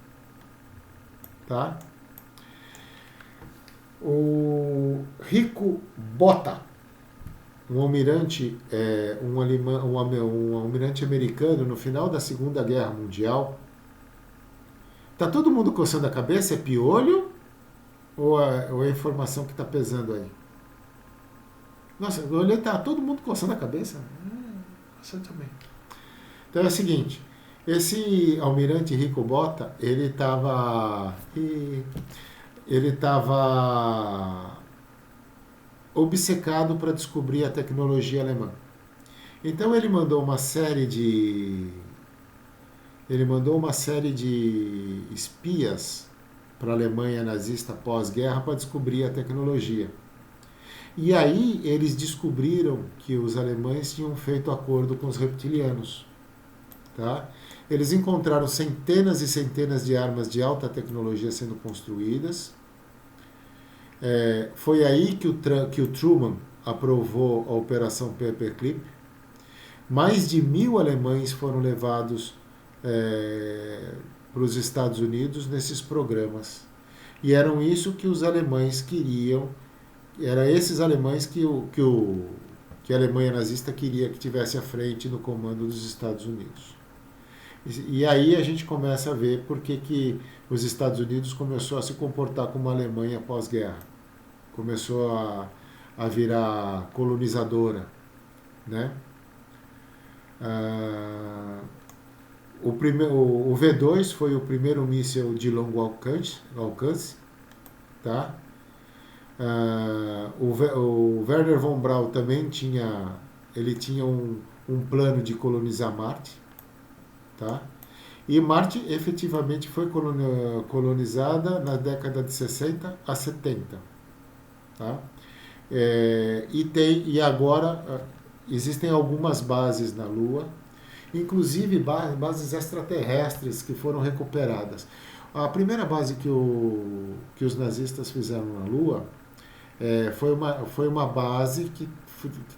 Tá? O Rico Botta, um almirante americano no final da Segunda Guerra Mundial. Tá todo mundo coçando a cabeça? É piolho? Ou é a informação que está pesando aí? Nossa, eu olhei, tá todo mundo coçando a cabeça? Você também. Então é o seguinte, esse almirante Rico Botta, ele estava obcecado para descobrir a tecnologia alemã. Então ele mandou uma série de espias para a Alemanha nazista pós-guerra para descobrir a tecnologia. E aí eles descobriram que os alemães tinham feito acordo com os reptilianos. Tá? Eles encontraram centenas e centenas de armas de alta tecnologia sendo construídas. Foi aí que o Truman aprovou a Operação Paperclip. Mais de 1.000 alemães foram levados para os Estados Unidos nesses programas. E eram isso que os alemães queriam. Era esses alemães que a Alemanha nazista queria que tivesse à frente no comando dos Estados Unidos. E aí a gente começa a ver por que os Estados Unidos começou a se comportar como a Alemanha pós-guerra. Começou a virar colonizadora, né? O V2 foi o primeiro míssil de longo alcance, tá? O Werner von Braun também tinha um plano de colonizar Marte, tá? E Marte efetivamente foi colonizada na década de 60 a 70, tá? E agora existem algumas bases na Lua, inclusive bases extraterrestres que foram recuperadas. A primeira base que os nazistas fizeram na Lua foi uma base que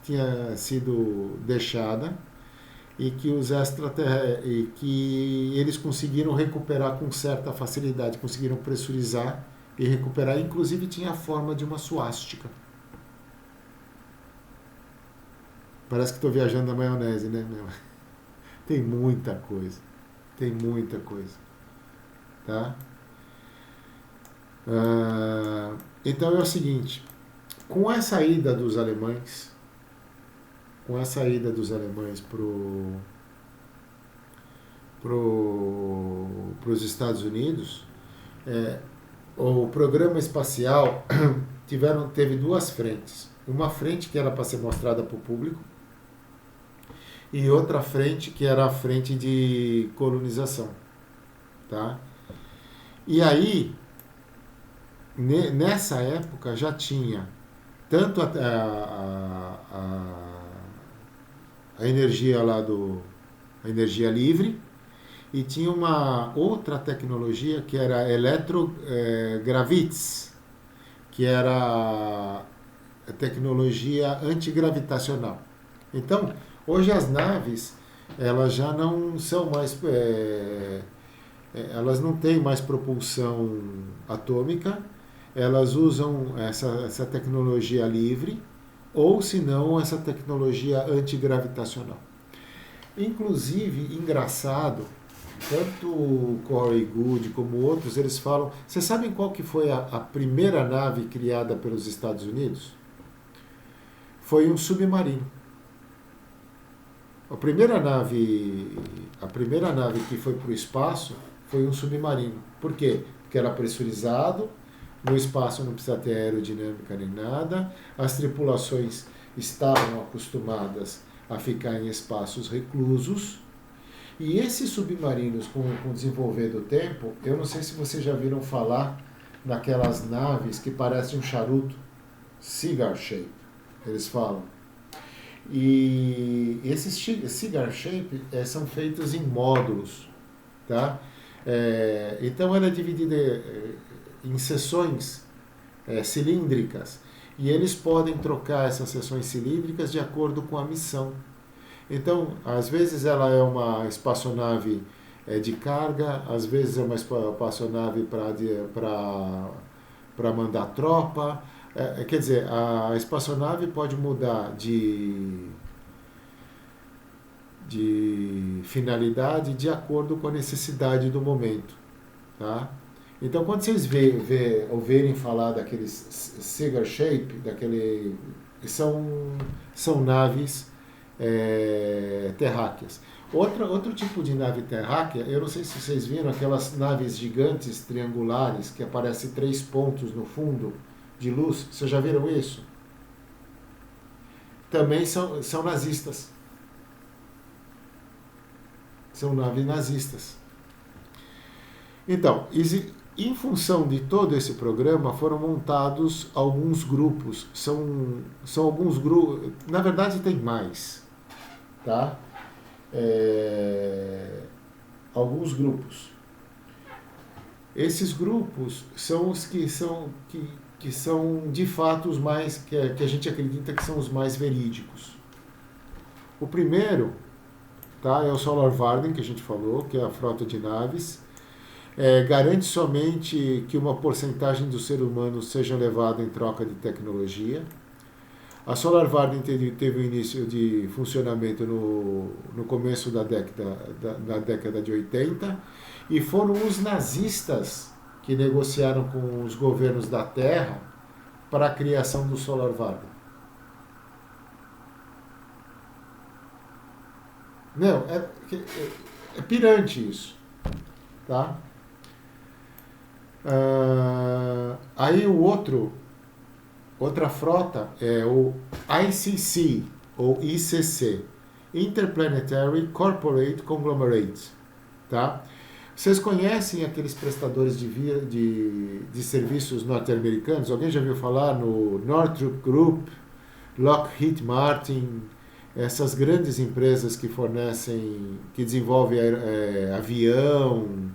tinha sido deixada e que eles conseguiram recuperar com certa facilidade, conseguiram pressurizar e recuperar, inclusive tinha a forma de uma suástica. Parece que estou viajando na maionese, né? Tem muita coisa. Tá? Então é o seguinte, com a saída dos alemães para os Estados Unidos, o programa espacial teve duas frentes. Uma frente que era para ser mostrada para o público e outra frente que era a frente de colonização, tá? E aí, nessa época já tinha tanto a energia lá a energia livre, e tinha uma outra tecnologia que era eletrogravits, que era a tecnologia antigravitacional. Então, hoje as naves, elas já não são mais, elas não têm mais propulsão atômica, elas usam essa tecnologia livre, ou se não, essa tecnologia antigravitacional. Inclusive, engraçado, tanto o Corey Goode como outros, eles falam... Vocês sabem qual que foi a primeira nave criada pelos Estados Unidos? Foi um submarino. A primeira nave que foi para o espaço foi um submarino. Por quê? Porque era pressurizado, no espaço não precisa ter aerodinâmica nem nada, as tripulações estavam acostumadas a ficar em espaços reclusos, e esses submarinos, com o desenvolver do tempo, eu não sei se vocês já viram falar naquelas naves que parecem um charuto, cigar shape, eles falam. E esses cigar shape são feitos em módulos, tá? Então ela é dividida em seções cilíndricas, e eles podem trocar essas seções cilíndricas de acordo com a missão. Então, às vezes ela é uma espaçonave de carga, às vezes é uma espaçonave para mandar tropa. Quer dizer, a espaçonave pode mudar de finalidade de acordo com a necessidade do momento, tá? Então, quando vocês ouvirem falar daqueles cigar shape, são naves terráqueas. Outro tipo de nave terráquea, eu não sei se vocês viram aquelas naves gigantes triangulares que aparecem 3 pontos no fundo de luz. Vocês já viram isso? Também são nazistas. São naves nazistas. Então, em função de todo esse programa, foram montados alguns grupos. São alguns grupos. Na verdade, tem mais. Tá? Alguns grupos. Esses grupos são os que são de fato os mais, que a gente acredita que são os mais verídicos. O primeiro, tá, é o Solar Warden, que a gente falou, que é a frota de naves. Garante somente que uma porcentagem do ser humano seja levada em troca de tecnologia. A Solar Warden teve o início de funcionamento no começo da década de 80, e foram os nazistas que negociaram com os governos da Terra para a criação do Solar Warden. Não, é pirante isso, tá? Aí outra frota é o ICC, ou ICC, Interplanetary Corporate Conglomerate, tá? Vocês conhecem aqueles prestadores de serviços norte-americanos? Alguém já ouviu falar no Northrop Group, Lockheed Martin, essas grandes empresas que desenvolvem avião,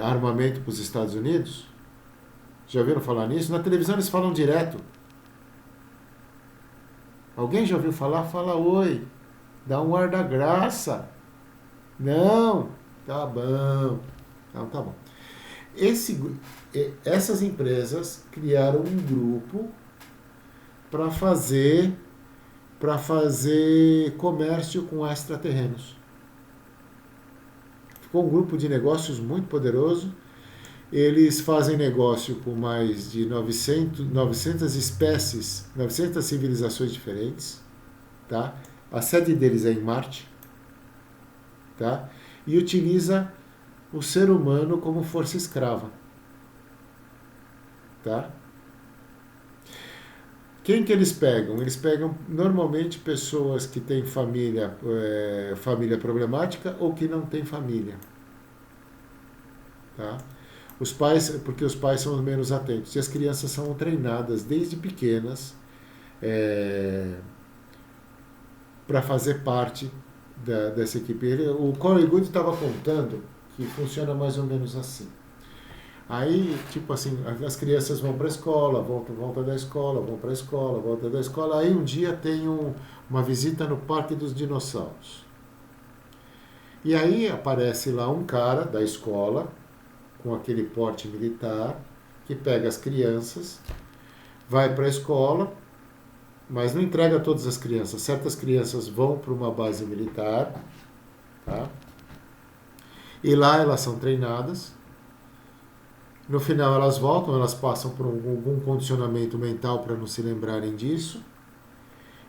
armamento para os Estados Unidos? Já ouviram falar nisso? Na televisão eles falam direto. Alguém já ouviu falar? Fala oi. Dá um ar da graça. Não. Tá bom. Não, tá bom. Essas empresas criaram um grupo para fazer comércio com extraterrenos. Ficou um grupo de negócios muito poderoso. Eles fazem negócio com mais de 900 espécies, 900 civilizações diferentes, tá? A sede deles é em Marte, tá? E utiliza o ser humano como força escrava, tá? Quem que eles pegam? Eles pegam normalmente pessoas que têm família problemática ou que não têm família. Tá? Os pais, porque os pais são menos atentos. E as crianças são treinadas desde pequenas para fazer parte dessa equipe. O Corey Goode estava contando que funciona mais ou menos assim. Aí, tipo assim, as crianças vão para a escola, voltam da escola, vão para a escola, voltam da escola. Aí um dia tem uma visita no Parque dos Dinossauros. E aí aparece lá um cara da escola, com aquele porte militar, que pega as crianças, vai para a escola, mas não entrega todas as crianças. Certas crianças vão para uma base militar, tá? E lá elas são treinadas. No final elas voltam, elas passam por algum condicionamento mental para não se lembrarem disso.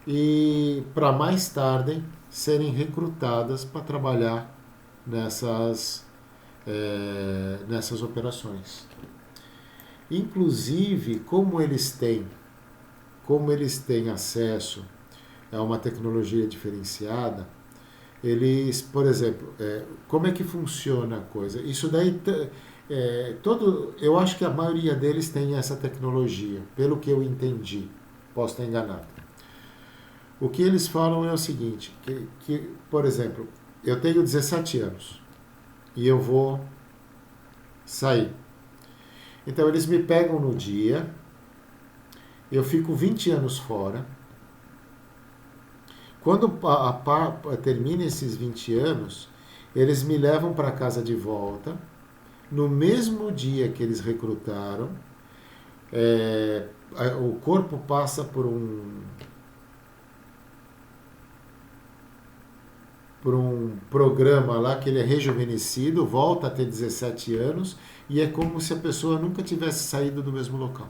E para mais tarde serem recrutadas para trabalhar nessas operações. Inclusive, como eles têm acesso a uma tecnologia diferenciada, eles, por exemplo, como é que funciona a coisa? Isso daí, eu acho que a maioria deles tem essa tecnologia, pelo que eu entendi, posso estar enganado. O que eles falam é o seguinte, que por exemplo, eu tenho 17 anos e eu vou sair. Então eles me pegam no dia, eu fico 20 anos fora. Quando termina esses 20 anos, eles me levam para casa de volta. No mesmo dia que eles recrutaram, o corpo passa por um programa lá que ele é rejuvenescido, volta a ter 17 anos e é como se a pessoa nunca tivesse saído do mesmo local.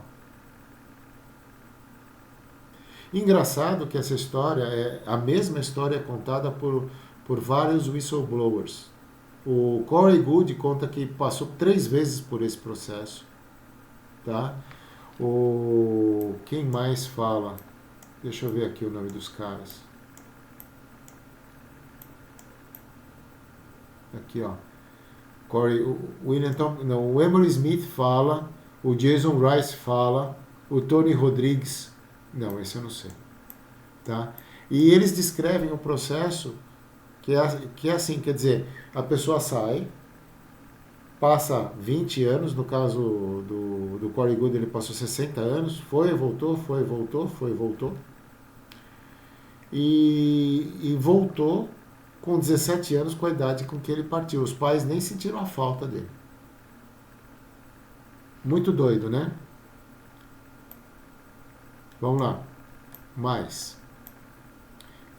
Engraçado que essa história a mesma história contada por vários whistleblowers. O Corey Goode conta que passou 3 vezes por esse processo, tá? Quem mais fala? Deixa eu ver aqui o nome dos caras. Aqui, ó. O Emory Smith fala, o Jason Rice fala, o Tony Rodrigues, não, esse eu não sei, tá? E eles descrevem o processo que é assim, quer dizer, a pessoa sai, passa 20 anos, no caso do Corey Goode ele passou 60 anos, voltou, e voltou com 17 anos, com a idade com que ele partiu. Os pais nem sentiram a falta dele. Muito doido, né? Vamos lá. Mais.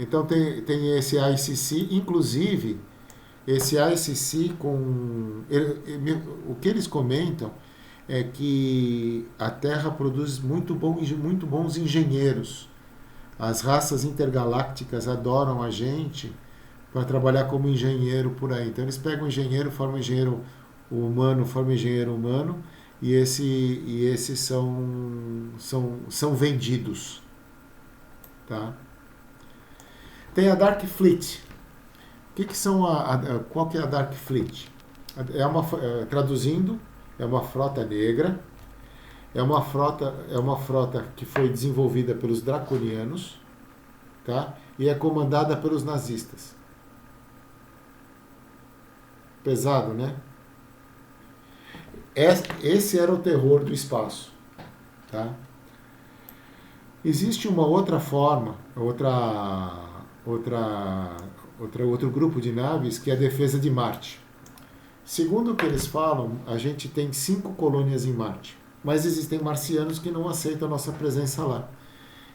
Então tem esse ICC, inclusive, esse ICC o que eles comentam é que a Terra produz muito bons engenheiros. As raças intergalácticas adoram a gente para trabalhar como engenheiro por aí. Então eles pegam um engenheiro, formam engenheiro humano, e esses são vendidos, tá? Tem a Dark Fleet. Qual que é a Dark Fleet? Traduzindo, é uma frota negra, é uma frota que foi desenvolvida pelos draconianos, tá? E é comandada pelos nazistas. Pesado, né? Esse era o terror do espaço, tá? Existe uma outra forma, outro grupo de naves que é a defesa de Marte. Segundo o que eles falam, a gente tem 5 colônias em Marte, mas existem marcianos que não aceitam a nossa presença lá.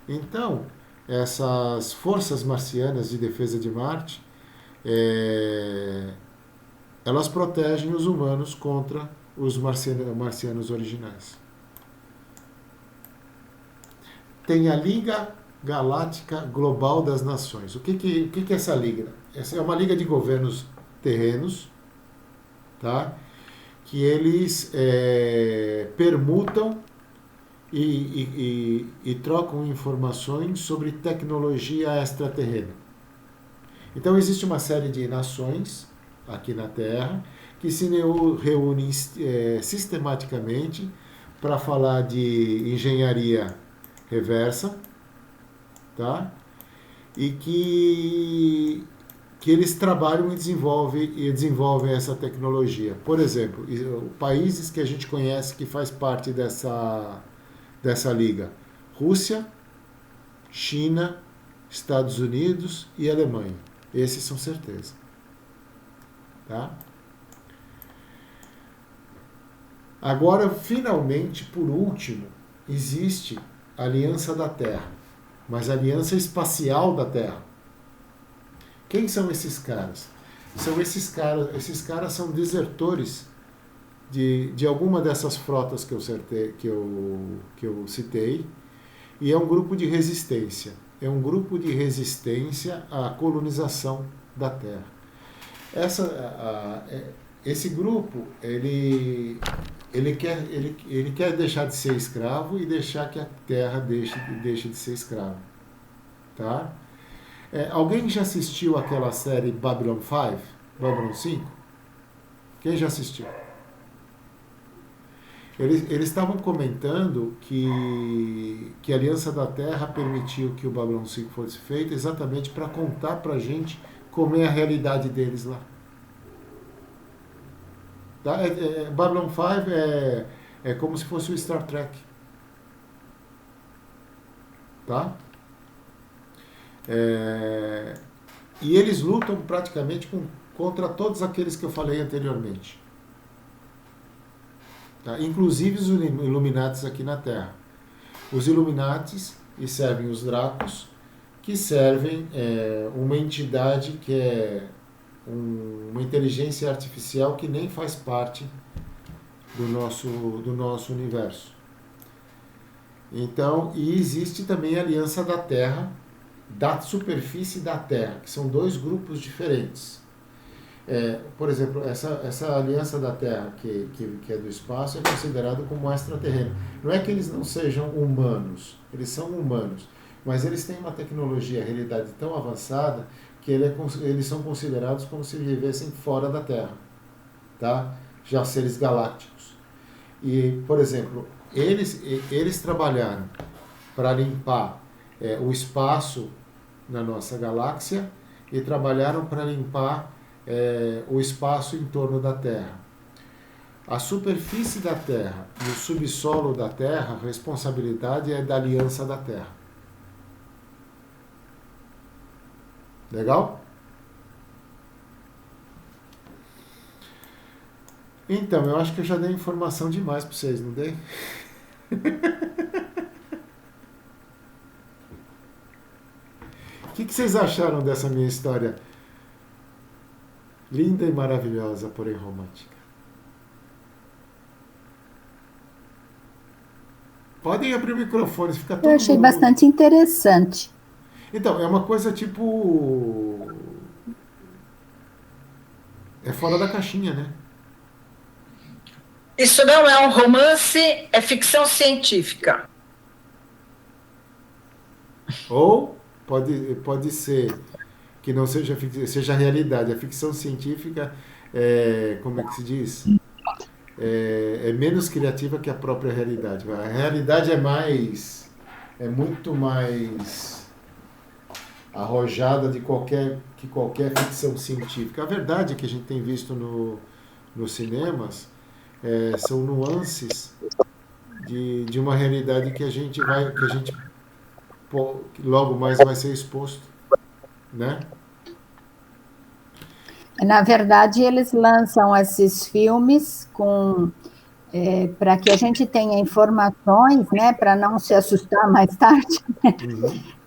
Então, essas forças marcianas de defesa de Marte, elas protegem os humanos contra os marcianos originais. Tem a Liga Galáctica Global das Nações. O que é essa liga? Essa é uma liga de governos terrenos, tá? Que eles permutam e trocam informações sobre tecnologia extraterrena. Então existe uma série de nações aqui na Terra que se reúnem sistematicamente para falar de engenharia reversa, tá? E que eles trabalham e desenvolvem essa tecnologia. Por exemplo, países que a gente conhece que faz parte dessa liga: Rússia, China, Estados Unidos e Alemanha. Esses são certeza. Tá? Agora, finalmente, por último, existe a Aliança da Terra, mas a Aliança Espacial da Terra. Quem são esses caras? Esses caras são desertores de alguma dessas frotas que eu citei, e é um grupo de resistência. É um grupo de resistência à colonização da Terra. Esse grupo, ele quer deixar de ser escravo e deixar que a Terra deixe de ser escrava. Tá? Alguém já assistiu aquela série Babylon 5? Babylon 5? Quem já assistiu? Eles estavam comentando que a Aliança da Terra permitiu que o Babylon 5 fosse feito exatamente para contar pra gente como é a realidade deles lá. Tá? Babylon 5 é como se fosse o Star Trek. Tá? E eles lutam praticamente contra todos aqueles que eu falei anteriormente. Tá? Inclusive os Illuminatis aqui na Terra. Os Illuminatis e servem os Dracos, que servem uma entidade que é uma inteligência artificial que nem faz parte do nosso universo. Então, e existe também a Aliança da Terra, da superfície da Terra, que são dois grupos diferentes. Por exemplo, essa Aliança da Terra, que é do espaço, é considerado como extraterreno. Não é que eles não sejam humanos, eles são humanos, mas eles têm uma tecnologia, a realidade tão avançada, que eles são considerados como se vivessem fora da Terra, tá? Já seres galácticos. E, por exemplo, eles trabalharam para limpar o espaço na nossa galáxia e trabalharam para limpar o espaço em torno da Terra. A superfície da Terra e o subsolo da Terra, a responsabilidade é da Aliança da Terra. Legal? Então, eu acho que eu já dei informação demais para vocês, não dei? O que vocês acharam dessa minha história linda e maravilhosa, porém romântica? Podem abrir o microfone, fica todo mundo... Eu achei bastante interessante. Então, é uma coisa tipo... É fora da caixinha, né? Isso não é um romance, é ficção científica. Ou pode ser que não seja realidade. A ficção científica como é que se diz? É menos criativa que a própria realidade. A realidade é muito mais arrojada que qualquer ficção científica. A verdade que a gente tem visto nos cinemas são nuances de uma realidade que a gente logo mais vai ser exposto, né? Na verdade, eles lançam esses filmes para que a gente tenha informações, né, para não se assustar mais tarde,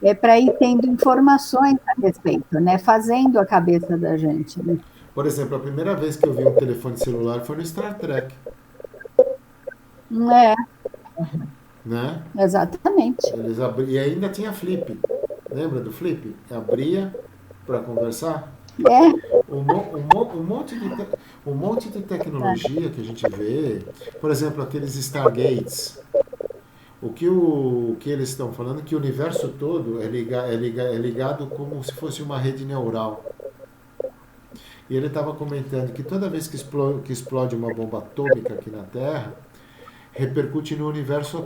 né? Para ir tendo informações a respeito, né, fazendo a cabeça da gente. Né? Por exemplo, a primeira vez que eu vi um telefone celular foi no Star Trek. Né? Exatamente. E ainda tinha flip. Lembra do flip? Abria para conversar. Um monte de tecnologia que a gente vê, por exemplo, aqueles Stargates, O que eles estão falando é que o universo todo é ligado como se fosse uma rede neural. E ele estava comentando que toda vez que explode uma bomba atômica aqui na Terra, repercute no universo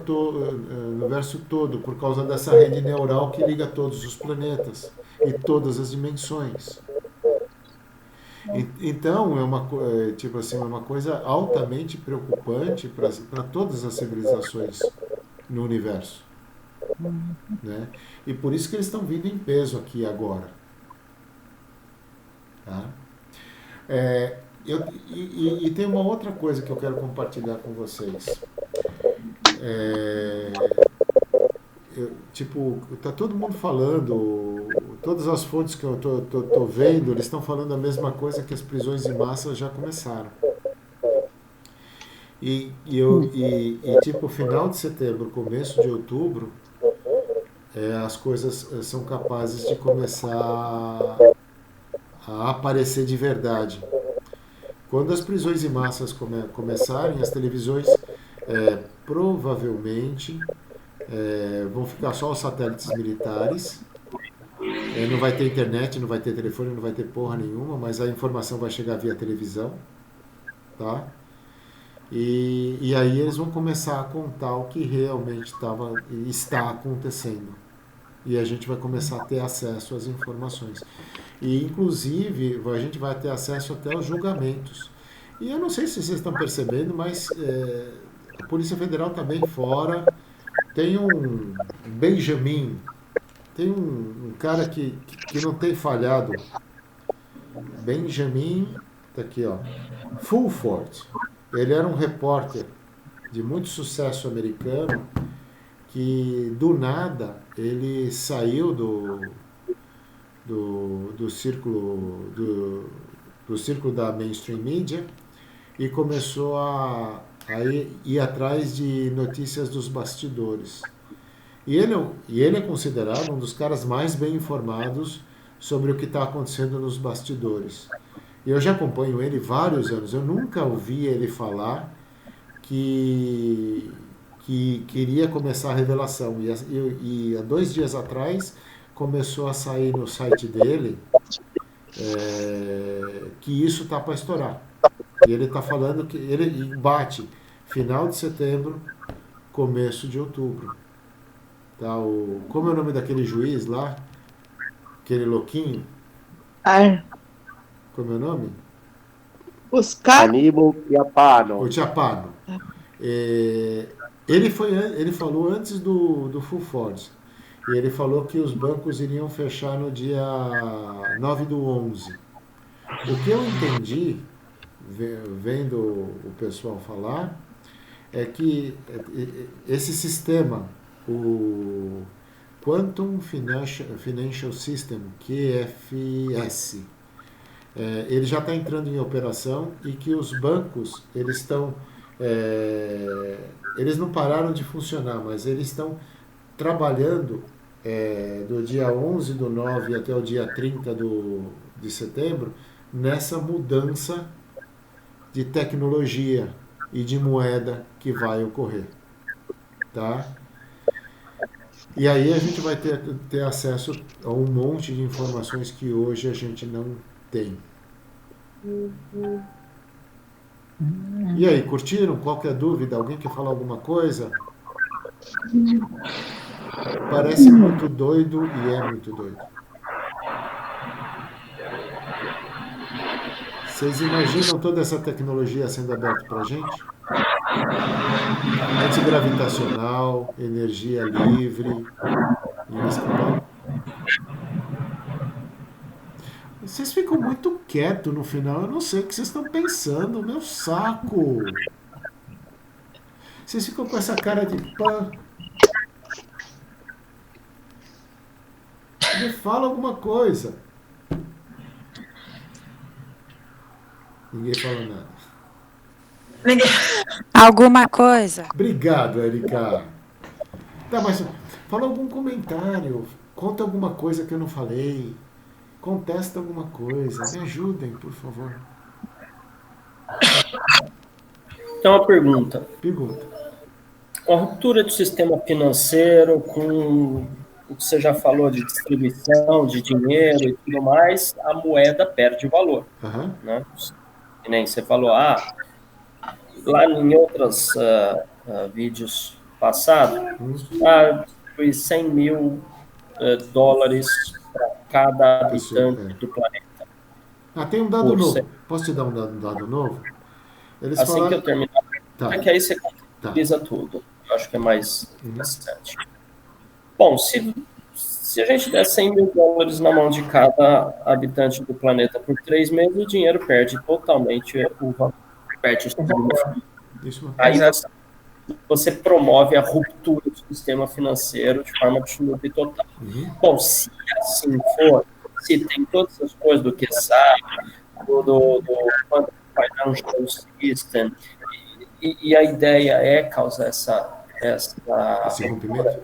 todo, por causa dessa rede neural que liga todos os planetas e todas as dimensões. Então, tipo assim, é uma coisa altamente preocupante para todas as civilizações no universo. Né? E por isso que eles estão vindo em peso aqui agora. Tá? E tem uma outra coisa que eu quero compartilhar com vocês. Tá todo mundo falando, todas as fontes que eu tô vendo, eles estão falando a mesma coisa, que as prisões em massa já começaram. Tipo, final de setembro, começo de outubro, as coisas são capazes de começar a aparecer de verdade. Quando as prisões em massas começarem, as televisões provavelmente vão ficar só os satélites militares. Não vai ter internet, não vai ter telefone, não vai ter porra nenhuma, mas a informação vai chegar via televisão. Tá? E aí eles vão começar a contar o que realmente está acontecendo. E a gente vai começar a ter acesso às informações. E, inclusive, a gente vai ter acesso até aos julgamentos. E eu não sei se vocês estão percebendo, mas a Polícia Federal está bem fora. Tem um Benjamin, tem um cara que não tem falhado. Benjamin, tá aqui, ó. Fulford. Ele era um repórter de muito sucesso americano que, do nada, ele saiu do círculo da mainstream media e começou a ir atrás de notícias dos bastidores. E ele é considerado um dos caras mais bem informados sobre o que está acontecendo nos bastidores. Eu já acompanho ele vários anos. Eu nunca ouvi ele falar que queria começar a revelação. E há 2 dias atrás começou a sair no site dele que isso está para estourar. E ele está falando que ele bate final de setembro, começo de outubro. Tá, como é o nome daquele juiz lá? Aquele louquinho? Como é o nome? Aníbal Chiapano. O Chiapano. Ele falou antes do Fulford. E ele falou que os bancos iriam fechar no dia 9/11. O que eu entendi, vendo o pessoal falar, é que esse sistema, o Quantum Financial System, QFS, ele já está entrando em operação e que os bancos, eles não pararam de funcionar, mas eles estão trabalhando do dia 11/9 até o dia 30 de setembro nessa mudança de tecnologia e de moeda que vai ocorrer. Tá? E aí a gente vai ter acesso a um monte de informações que hoje a gente não tem. E aí, curtiram? Qualquer dúvida? Alguém quer falar alguma coisa? Parece muito doido e é muito doido. Vocês imaginam toda essa tecnologia sendo aberta para a gente? Antigravitacional, energia livre, inescapável. Vocês ficam muito quietos no final, eu não sei o que vocês estão pensando, meu saco. Vocês ficam com essa cara de pã. Me fala alguma coisa. Ninguém fala nada. Alguma coisa? Obrigado, Erika. Tá, mas fala algum comentário. Conta alguma coisa que eu não falei. Contesta alguma coisa. Me ajudem, por favor. Então, uma pergunta. Pergunta. Com a ruptura do sistema financeiro, com o que você já falou de distribuição de dinheiro e tudo mais, a moeda perde valor. Aham. Né? Que nem você falou, lá em outros vídeos passados, foi 100 mil dólares para cada habitante do planeta. Tem um dado novo. Posso te dar um dado novo? Eles assim falaram... que eu terminar, que aí você contabiliza tudo. Eu acho que é mais interessante. Bom, se a gente der 100 mil dólares na mão de cada habitante do planeta por 3 meses, o dinheiro perde totalmente o valor. Perde o significado. Aí você promove a ruptura do sistema financeiro de forma absoluta e total. Bom, se assim for, se tem todas as coisas do QSAP, do Financial System, e a ideia é causar esse rompimento.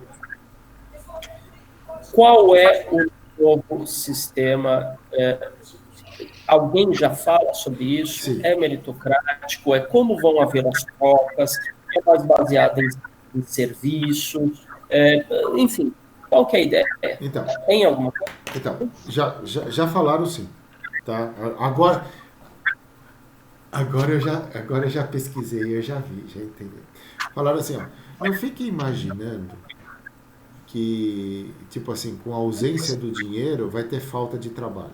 Qual é o novo sistema? Alguém já fala sobre isso? Sim. É meritocrático? É como vão haver as trocas? É mais baseado em serviços? Enfim, qual que é a ideia? Então, tem alguma coisa? Então, já falaram sim. Tá? Agora eu já pesquisei, eu já vi, já entendi. Falaram assim, não fique imaginando que, tipo assim, com a ausência do dinheiro vai ter falta de trabalho.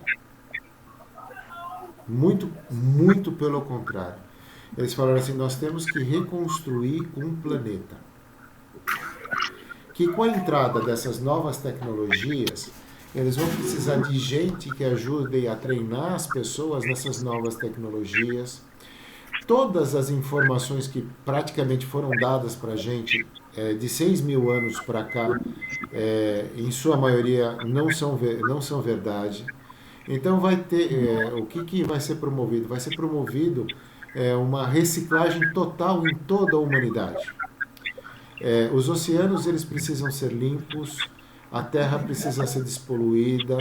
Muito, muito pelo contrário. Eles falaram assim, nós temos que reconstruir um planeta. Que com a entrada dessas novas tecnologias, eles vão precisar de gente que ajude a treinar as pessoas nessas novas tecnologias. Todas as informações que praticamente foram dadas para a gente de 6 mil anos para cá, em sua maioria não são verdade. Então vai ter, o que vai ser promovido? Vai ser promovido uma reciclagem total em toda a humanidade. Os oceanos eles precisam ser limpos, a terra precisa ser despoluída,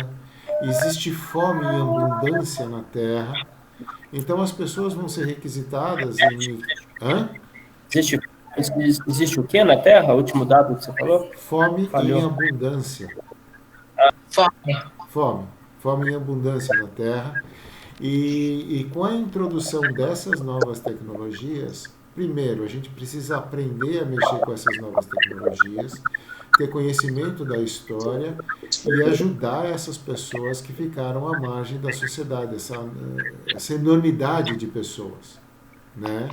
existe fome e abundância na terra, então as pessoas vão ser requisitadas em... Existe o que na terra? O último dado que você falou? Fome e abundância. Fome e abundância na terra. E com a introdução dessas novas tecnologias, primeiro, a gente precisa aprender a mexer com essas novas tecnologias, ter conhecimento da história e ajudar essas pessoas que ficaram à margem da sociedade, essa enormidade de pessoas, né?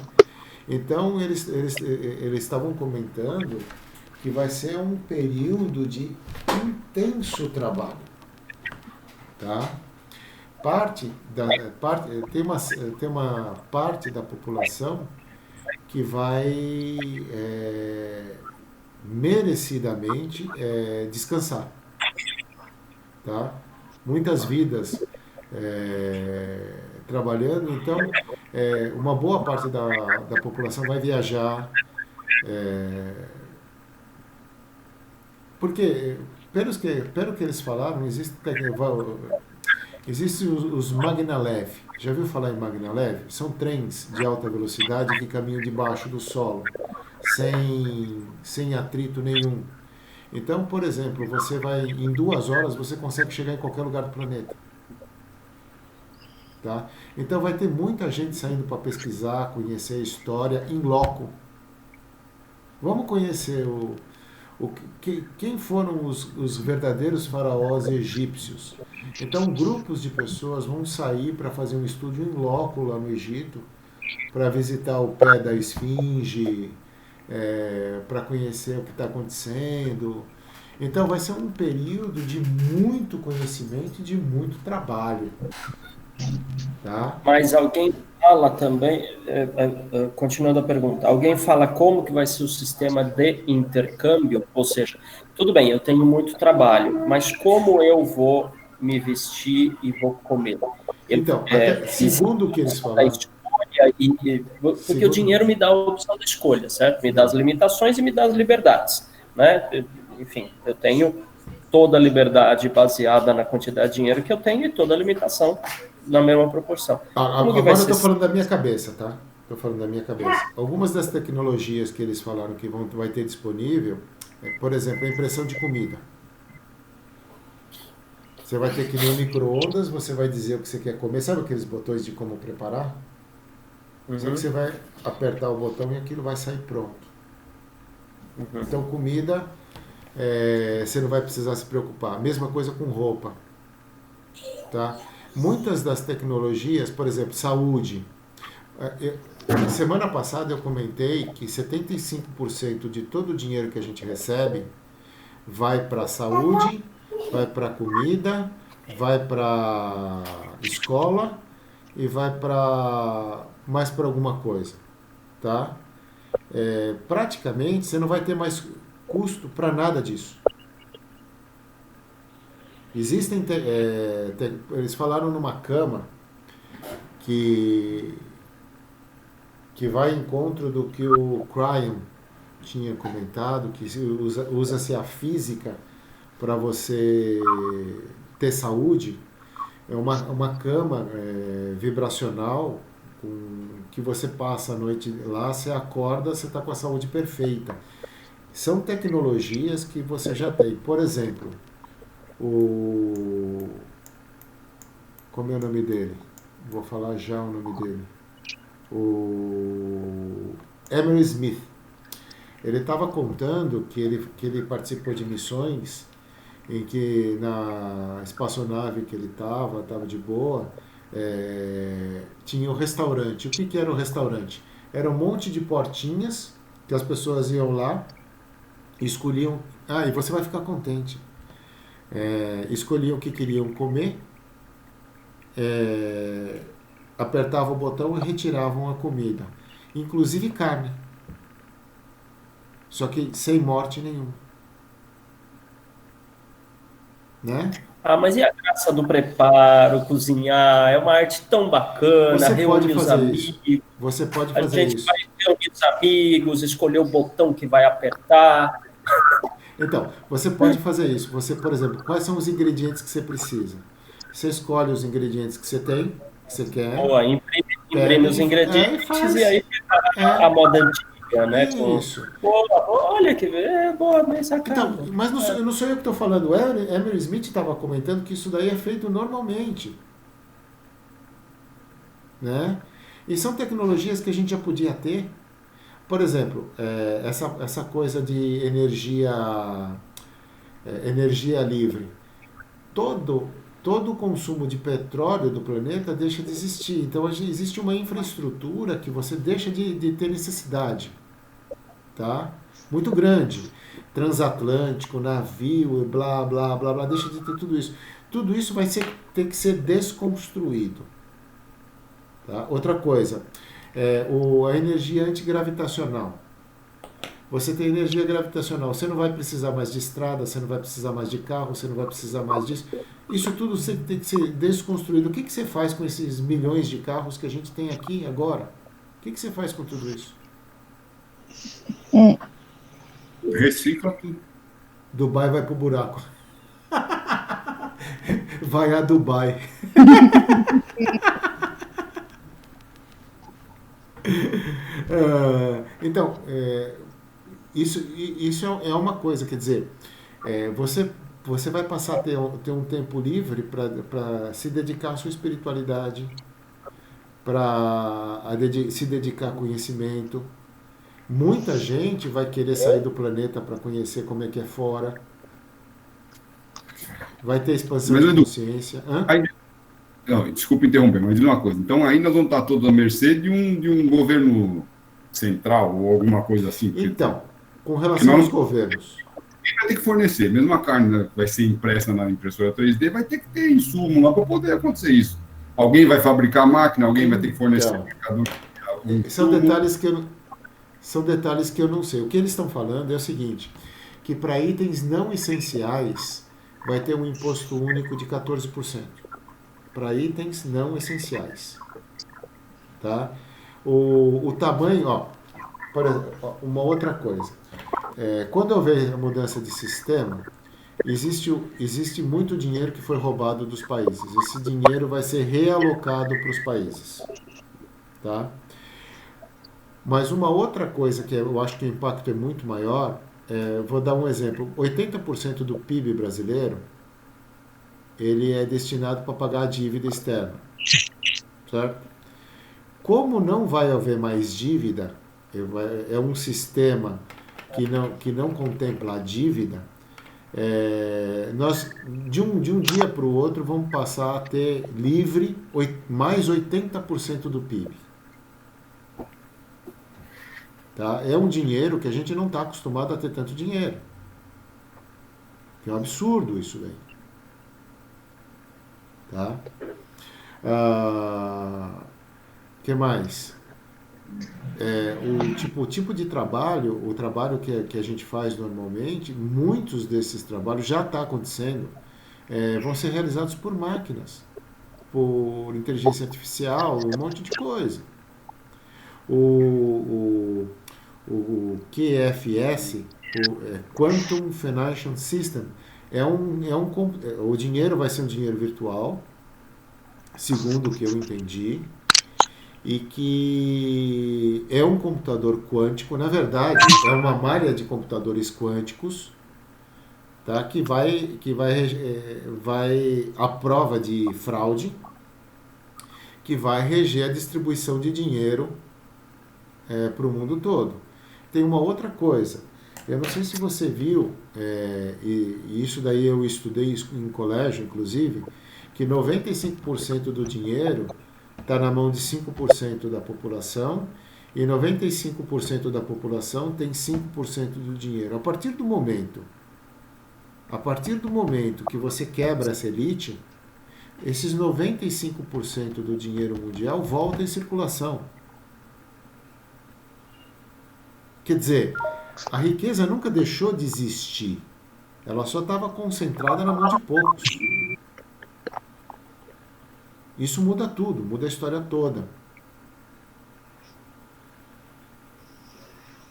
Então, eles estavam comentando que vai ser um período de intenso trabalho, tá? Tem uma parte da população que vai merecidamente descansar, tá? Muitas vidas trabalhando, então uma boa parte da população vai viajar, porque pelo que eles falaram, existem os Maglev. Já ouviu falar em Maglev? São trens de alta velocidade que caminham debaixo do solo, sem atrito nenhum. Então, por exemplo, você vai em 2 horas, você consegue chegar em qualquer lugar do planeta. Tá? Então vai ter muita gente saindo para pesquisar, conhecer a história in loco. Vamos conhecer quem foram os verdadeiros faraós egípcios. Então grupos de pessoas vão sair para fazer um estudo in loco lá no Egito, para visitar o pé da esfinge, para conhecer o que está acontecendo. Então vai ser um período de muito conhecimento e de muito trabalho. Tá? Mas alguém fala também, continuando a pergunta, alguém fala como que vai ser o sistema de intercâmbio? Ou seja, tudo bem, eu tenho muito trabalho, mas como eu vou me vestir e vou comer? Então, segundo o que eles falaram... Porque o dinheiro me dá a opção da escolha, certo? Me dá as limitações e me dá as liberdades, né? Enfim, eu tenho toda a liberdade baseada na quantidade de dinheiro que eu tenho e toda a limitação na mesma proporção. Agora eu estou falando da minha cabeça, tá? estou falando da minha cabeça. Algumas das tecnologias que eles falaram que vai ter disponível, por exemplo, a impressão de comida. Você vai ter que ir no micro-ondas, você vai dizer o que você quer comer. Sabe aqueles botões de como preparar? Só que você vai apertar o botão e aquilo vai sair pronto. Então, comida, você não vai precisar se preocupar. Mesma coisa com roupa. Tá? Muitas das tecnologias, por exemplo, saúde. Semana passada eu comentei que 75% de todo o dinheiro que a gente recebe vai para a saúde, vai para comida, vai para escola e vai para mais para alguma coisa, tá? Praticamente você não vai ter mais custo para nada disso. Existem, eles falaram numa cama que vai em encontro do que o Cryon tinha comentado, que usa-se a física para você ter saúde. É uma cama vibracional que você passa a noite lá, você acorda, você está com a saúde perfeita. São tecnologias que você já tem. Por exemplo, como é o nome dele? Vou falar já o nome dele. O Emery Smith. Ele estava contando que ele participou de missões em que na espaçonave que ele estava de boa, tinha um restaurante. O que era o restaurante? Era um monte de portinhas que as pessoas iam lá e escolhiam. E você vai ficar contente. Escolhiam o que queriam comer, apertavam o botão e retiravam a comida, inclusive carne, só que sem morte nenhuma, né? Mas e a graça do preparo, cozinhar? É uma arte tão bacana, Você reunir pode os fazer amigos. isso. Você pode fazer A gente isso. vai reunir os amigos, escolher o botão que vai apertar. Então, você pode fazer isso. Você, por exemplo, quais são os ingredientes que você precisa? Você escolhe os ingredientes que você tem, que você quer. Boa, imprime os ingredientes e aí a moda antiga, né? Isso. Olha que boa, bem sacado. Então, mas não sou eu que estou falando. O Emery Smith estava comentando que isso daí é feito normalmente. Né? E são tecnologias que a gente já podia ter. Por exemplo, essa coisa de energia livre. Todo o consumo de petróleo do planeta deixa de existir. Então, existe uma infraestrutura que você deixa de ter necessidade. Tá? Muito grande. Transatlântico, navio, blá, blá, blá, blá. Deixa de ter tudo isso. Tudo isso vai ter que ser desconstruído. Tá? Outra coisa. A energia antigravitacional. Você tem energia gravitacional, você não vai precisar mais de estrada, você não vai precisar mais de carro, você não vai precisar mais disso. Isso tudo tem que ser desconstruído. O que você faz com esses milhões de carros que a gente tem aqui agora? O que você faz com tudo isso? Recicla tudo. Dubai vai pro buraco. Vai a Dubai. Então, isso é uma coisa, quer dizer, você vai passar a ter um tempo livre para se dedicar à sua espiritualidade, para se dedicar a conhecimento. Muita gente vai querer sair do planeta para conhecer como é que é fora. Vai ter expansão de consciência. Não, desculpa interromper, mas diz uma coisa. Então, aí nós vamos estar todos à mercê de um governo central ou alguma coisa assim. Então, com relação aos governos. Quem vai ter que fornecer? Mesmo a carne, né, vai ser impressa na impressora 3D, vai ter que ter insumo lá para poder acontecer isso. Alguém vai fabricar a máquina, alguém vai ter que fornecer São detalhes que eu não sei. O que eles estão falando é o seguinte, que para itens não essenciais vai ter um imposto único de 14%. Para itens não essenciais. Tá? O tamanho, por exemplo, uma outra coisa. Quando houver a mudança de sistema, existe muito dinheiro que foi roubado dos países. Esse dinheiro vai ser realocado para os países. Tá? Mas uma outra coisa que eu acho que o impacto é muito maior, vou dar um exemplo, 80% do PIB brasileiro, ele é destinado para pagar a dívida externa, certo? Como não vai haver mais dívida, é um sistema que não contempla a dívida, nós, de um dia para o outro, vamos passar a ter livre mais 80% do PIB. Tá? É um dinheiro que a gente não está acostumado a ter tanto dinheiro. Que é um absurdo isso daí. Tá? Que mais? O tipo de trabalho, o trabalho que a gente faz normalmente, muitos desses trabalhos já está acontecendo, vão ser realizados por máquinas, por inteligência artificial, um monte de coisa. O QFS, Quantum Financial System, o dinheiro vai ser um dinheiro virtual, segundo o que eu entendi, e que é um computador quântico, na verdade, é uma malha de computadores quânticos, tá? que vai à prova de fraude, que vai reger a distribuição de dinheiro para o mundo todo. Tem uma outra coisa, eu não sei se você viu, e isso daí eu estudei em colégio, inclusive, que 95% do dinheiro está na mão de 5% da população e 95% da população tem 5% do dinheiro. A partir do momento que você quebra essa elite, esses 95% do dinheiro mundial volta em circulação. Quer dizer, a riqueza nunca deixou de existir. Ela só estava concentrada na mão de poucos. Isso muda tudo, muda a história toda.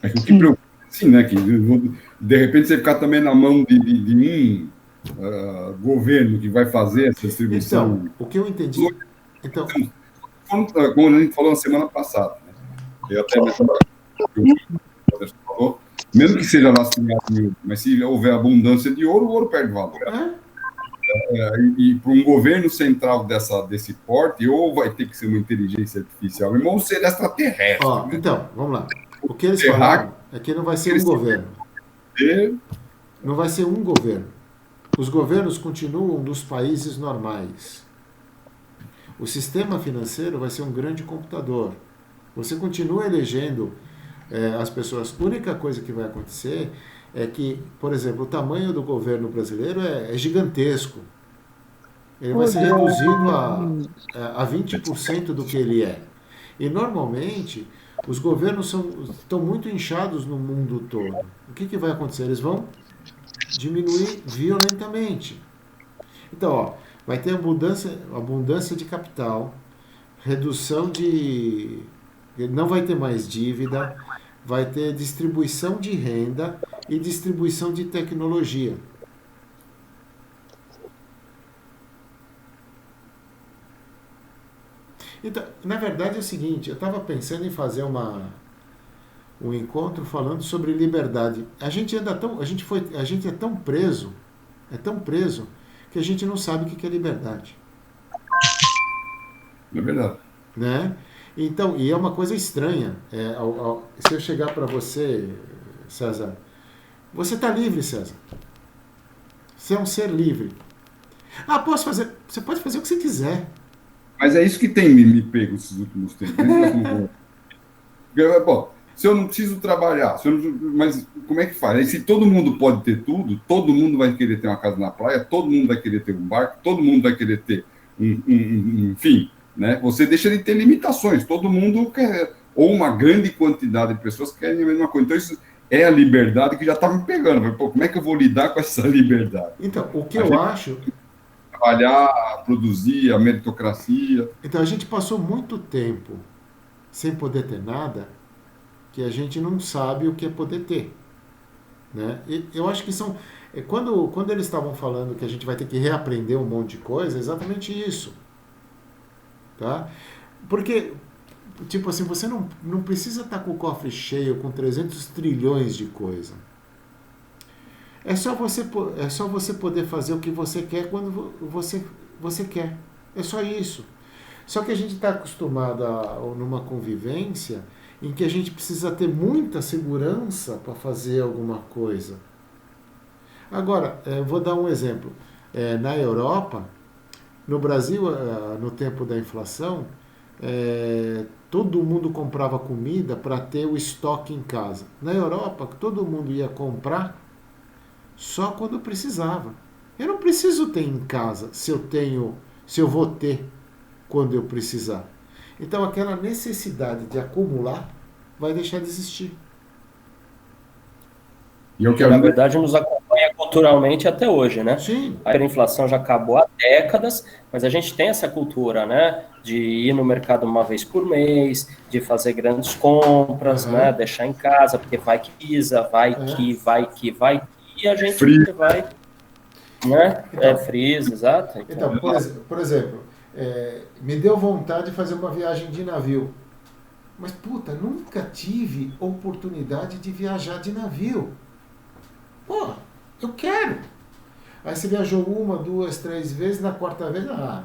É que o que preocupa, assim, né? Que de repente você ficar também na mão de um governo que vai fazer essa distribuição. Então, o que eu entendi. Então, como a gente falou na semana passada, né? Eu até falou, mesmo que seja lastreado, mas se houver abundância de ouro, o ouro perde valor. E para um governo central desse porte, ou vai ter que ser uma inteligência artificial, ou ser extraterrestre. Né? Então, vamos lá. O que eles falaram é que não vai ser um governo. Não vai ser um governo. Os governos continuam dos países normais. O sistema financeiro vai ser um grande computador. Você continua elegendo as pessoas. A única coisa que vai acontecer é que, por exemplo, o tamanho do governo brasileiro é gigantesco. Ele vai ser reduzido a 20% do que ele é. E, normalmente, os governos estão muito inchados no mundo todo. O que vai acontecer? Eles vão diminuir violentamente. Então, vai ter abundância de capital, redução de... Não vai ter mais dívida, vai ter distribuição de renda e distribuição de tecnologia. Então, na verdade é o seguinte, eu estava pensando em fazer um encontro falando sobre liberdade. A gente é tão preso, que a gente não sabe o que é liberdade. É verdade. Né? Então, e é uma coisa estranha. Se eu chegar para você, César, você está livre, César. Você é um ser livre. Posso fazer. Você pode fazer o que você quiser. Mas é isso que tem me pego esses últimos tempos. Bom, se eu não preciso trabalhar, mas como é que faz? Aí, se todo mundo pode ter tudo, todo mundo vai querer ter uma casa na praia, todo mundo vai querer ter um barco, todo mundo vai querer ter enfim, né? Você deixa de ter limitações, todo mundo quer, ou uma grande quantidade de pessoas querem a mesma coisa. Então, isso é a liberdade que já está me pegando. Pô, como é que eu vou lidar com essa liberdade? Então, o que eu acho... Trabalhar, produzir, a meritocracia. Então, a gente passou muito tempo sem poder ter nada, que a gente não sabe o que é poder ter. Né? E eu acho que são... Quando eles estavam falando que a gente vai ter que reaprender um monte de coisa, é exatamente isso. Tá? Porque tipo assim, você não precisa estar com o cofre cheio, com 300 trilhões de coisa. É só você poder fazer o que você quer quando você quer. É só isso. Só que a gente está acostumado numa convivência em que a gente precisa ter muita segurança para fazer alguma coisa. Agora, vou dar um exemplo. Na Europa, no Brasil, no tempo da inflação, todo mundo comprava comida para ter o estoque em casa. Na Europa, todo mundo ia comprar só quando precisava. Eu não preciso ter em casa se eu vou ter quando eu precisar. Então aquela necessidade de acumular vai deixar de existir. Na verdade, nos acompanha culturalmente até hoje, né? Sim. A inflação já acabou há décadas, mas a gente tem essa cultura, né? De ir no mercado uma vez por mês, de fazer grandes compras, né? Deixar em casa, porque vai que pisa, vai que, e a gente vai, né? Então, freeze, exato. Então, por exemplo, me deu vontade de fazer uma viagem de navio. Mas, puta, nunca tive oportunidade de viajar de navio. Pô, eu quero. Aí você viajou 1, 2, 3 vezes, na quarta vez, já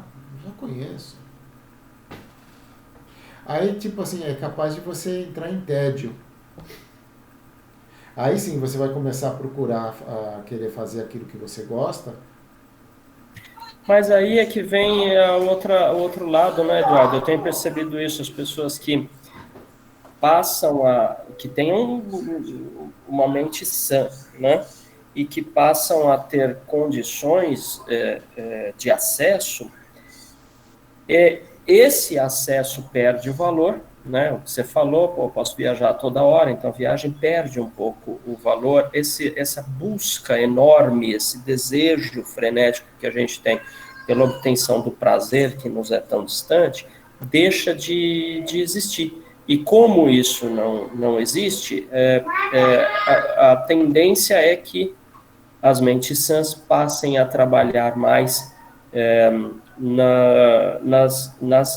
conheço. Aí, tipo assim, é capaz de você entrar em tédio. Aí sim, você vai começar a procurar, a querer fazer aquilo que você gosta. Mas aí é que vem o outro lado, né, Eduardo? Eu tenho percebido isso, as pessoas que que têm uma mente sã, né? E que passam a ter condições de acesso, esse acesso perde o valor, né? O que você falou, eu posso viajar toda hora, então a viagem perde um pouco o valor. Essa busca enorme, esse desejo frenético que a gente tem pela obtenção do prazer, que nos é tão distante, deixa de existir. E como isso não existe, a tendência é que as mentes sãs passem a trabalhar mais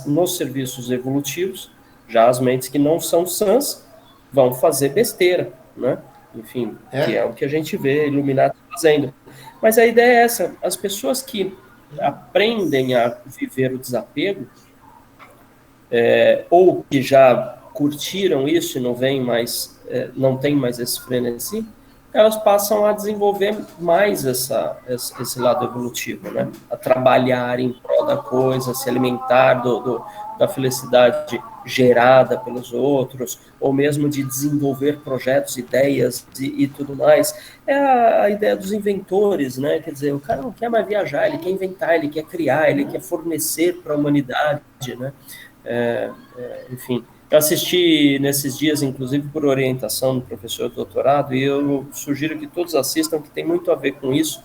nos serviços evolutivos. Já as mentes que não são sãs vão fazer besteira, né? Enfim, que é o que a gente vê iluminados fazendo. Mas a ideia é essa: as pessoas que aprendem a viver o desapego, ou que já curtiram isso e não tem mais esse frenesi, elas passam a desenvolver mais esse lado evolutivo, né? A trabalhar em prol da coisa, se alimentar da felicidade gerada pelos outros, ou mesmo de desenvolver projetos, ideias e tudo mais. É a ideia dos inventores, né? Quer dizer, o cara não quer mais viajar, ele quer inventar, ele quer criar, ele quer fornecer para a humanidade, né? Enfim, eu assisti nesses dias, inclusive por orientação do professor de doutorado, e eu sugiro que todos assistam, que tem muito a ver com isso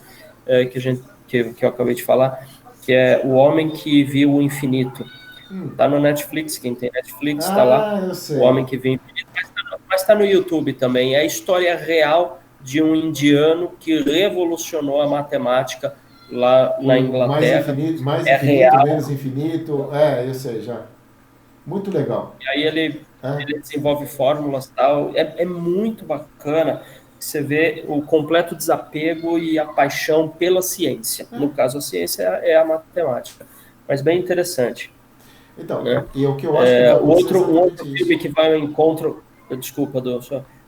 que eu acabei de falar, que é O Homem que Viu o Infinito. Tá no Netflix, quem tem Netflix tá lá. Eu sei. O Homem que Viu o Infinito, mas tá no YouTube também. É a história real de um indiano que revolucionou a matemática lá na Inglaterra. Mais infinito, real. Menos infinito. Eu sei, já. Muito legal. E aí ele desenvolve fórmulas e tal. É muito bacana. Você vê o completo desapego e a paixão pela ciência. No caso, a ciência é a matemática. Mas bem interessante. Então, e o que eu acho que o outro filme que vai ao encontro... Desculpa,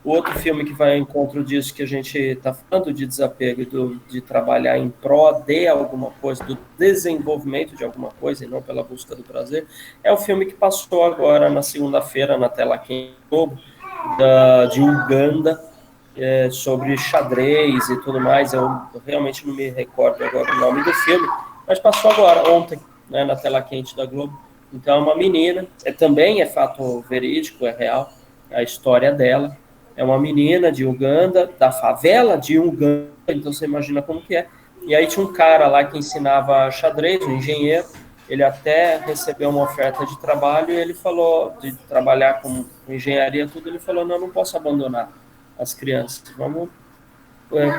o outro filme que vai ao encontro disso, que a gente está falando de desapego, de trabalhar em prol de alguma coisa, do desenvolvimento de alguma coisa, e não pela busca do prazer, é o filme que passou agora na segunda-feira na tela quente de Uganda, sobre xadrez e tudo mais. Eu realmente não me recordo agora o nome do filme, mas passou agora, ontem, né, na tela quente da Globo. Então, é uma menina, também é fato verídico, é real, a história dela. É uma menina de Uganda, da favela de Uganda, então você imagina como que é. E aí tinha um cara lá que ensinava xadrez, um engenheiro, ele até recebeu uma oferta de trabalho e ele falou, de trabalhar com engenharia, tudo, ele falou, não posso abandonar as crianças, vamos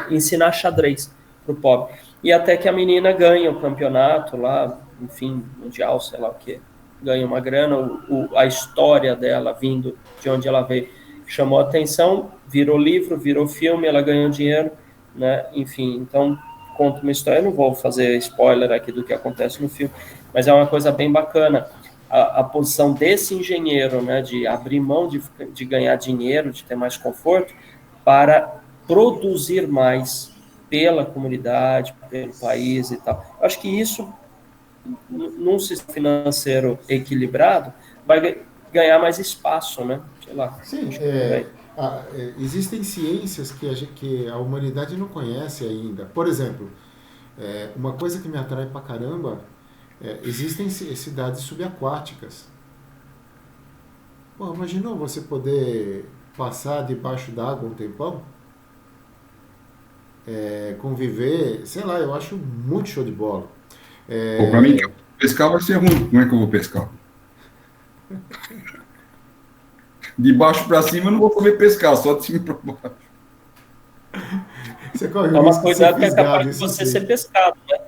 ensinar xadrez para o pobre. E até que a menina ganha o campeonato lá, enfim, mundial, sei lá o quê. ganha uma grana, a história dela vindo de onde ela veio chamou a atenção, virou livro, virou filme, ela ganhou dinheiro, né? Enfim, então conta uma história, eu não vou fazer spoiler aqui do que acontece no filme, mas é uma coisa bem bacana, a posição desse engenheiro, né, de abrir mão de ganhar dinheiro, de ter mais conforto, para produzir mais pela comunidade, pelo país e tal. Eu acho que isso, num sistema financeiro equilibrado, vai ganhar mais espaço, né? Sei lá. Sim, existem ciências que a humanidade não conhece ainda. Por exemplo, uma coisa que me atrai pra caramba, existem cidades subaquáticas. Pô, imaginou você poder passar debaixo d'água um tempão? Conviver, sei lá, eu acho muito show de bola. Pô, pra mim, pescar vai ser ruim. Como é que eu vou pescar? De baixo para cima eu não vou saber pescar, só de cima para baixo. Você corre uma coisa que é capaz de você ser pescado, né?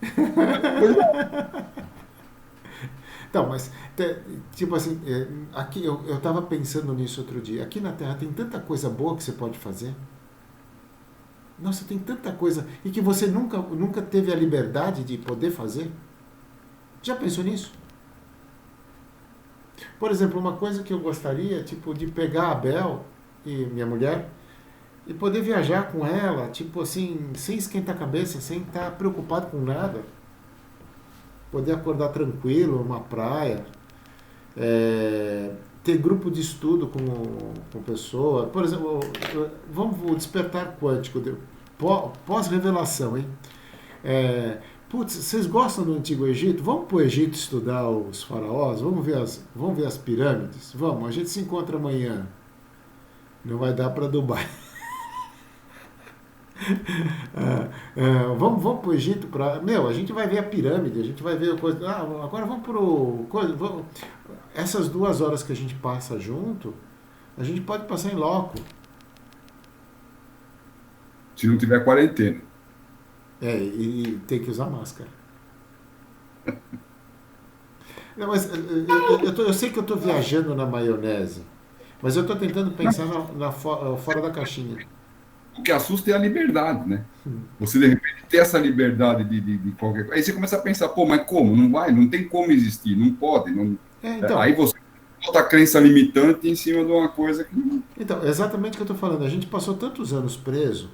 Então, mas, tipo assim, aqui eu estava pensando nisso outro dia. Aqui na Terra tem tanta coisa boa que você pode fazer. Nossa, tem tanta coisa. E que você nunca teve a liberdade de poder fazer. Já pensou nisso? Por exemplo, uma coisa que eu gostaria, tipo, de pegar a Bel e minha mulher e poder viajar com ela, tipo assim, sem esquentar a cabeça, sem estar preocupado com nada. Poder acordar tranquilo, numa praia. Ter grupo de estudo com pessoa. Por exemplo, vamos despertar quântico, pós-revelação, hein? Putz, vocês gostam do Antigo Egito? Vamos para o Egito estudar os faraós? Vamos ver as pirâmides? Vamos, a gente se encontra amanhã. Não vai dar para Dubai. Vamos para o Egito. A gente vai ver a pirâmide, a gente vai ver a coisa. Agora vamos para o... Essas 2 horas que a gente passa junto, a gente pode passar em loco. Se não tiver quarentena. E tem que usar máscara. Não, mas eu sei que eu estou viajando na maionese, mas eu estou tentando pensar fora da caixinha. O que assusta é a liberdade, né? Você, de repente, ter essa liberdade de qualquer coisa. Aí você começa a pensar, pô, mas como? Não tem como existir, não pode. Não... Então, aí você bota a crença limitante em cima de uma coisa que não... Então, exatamente o que eu estou falando. A gente passou tantos anos preso,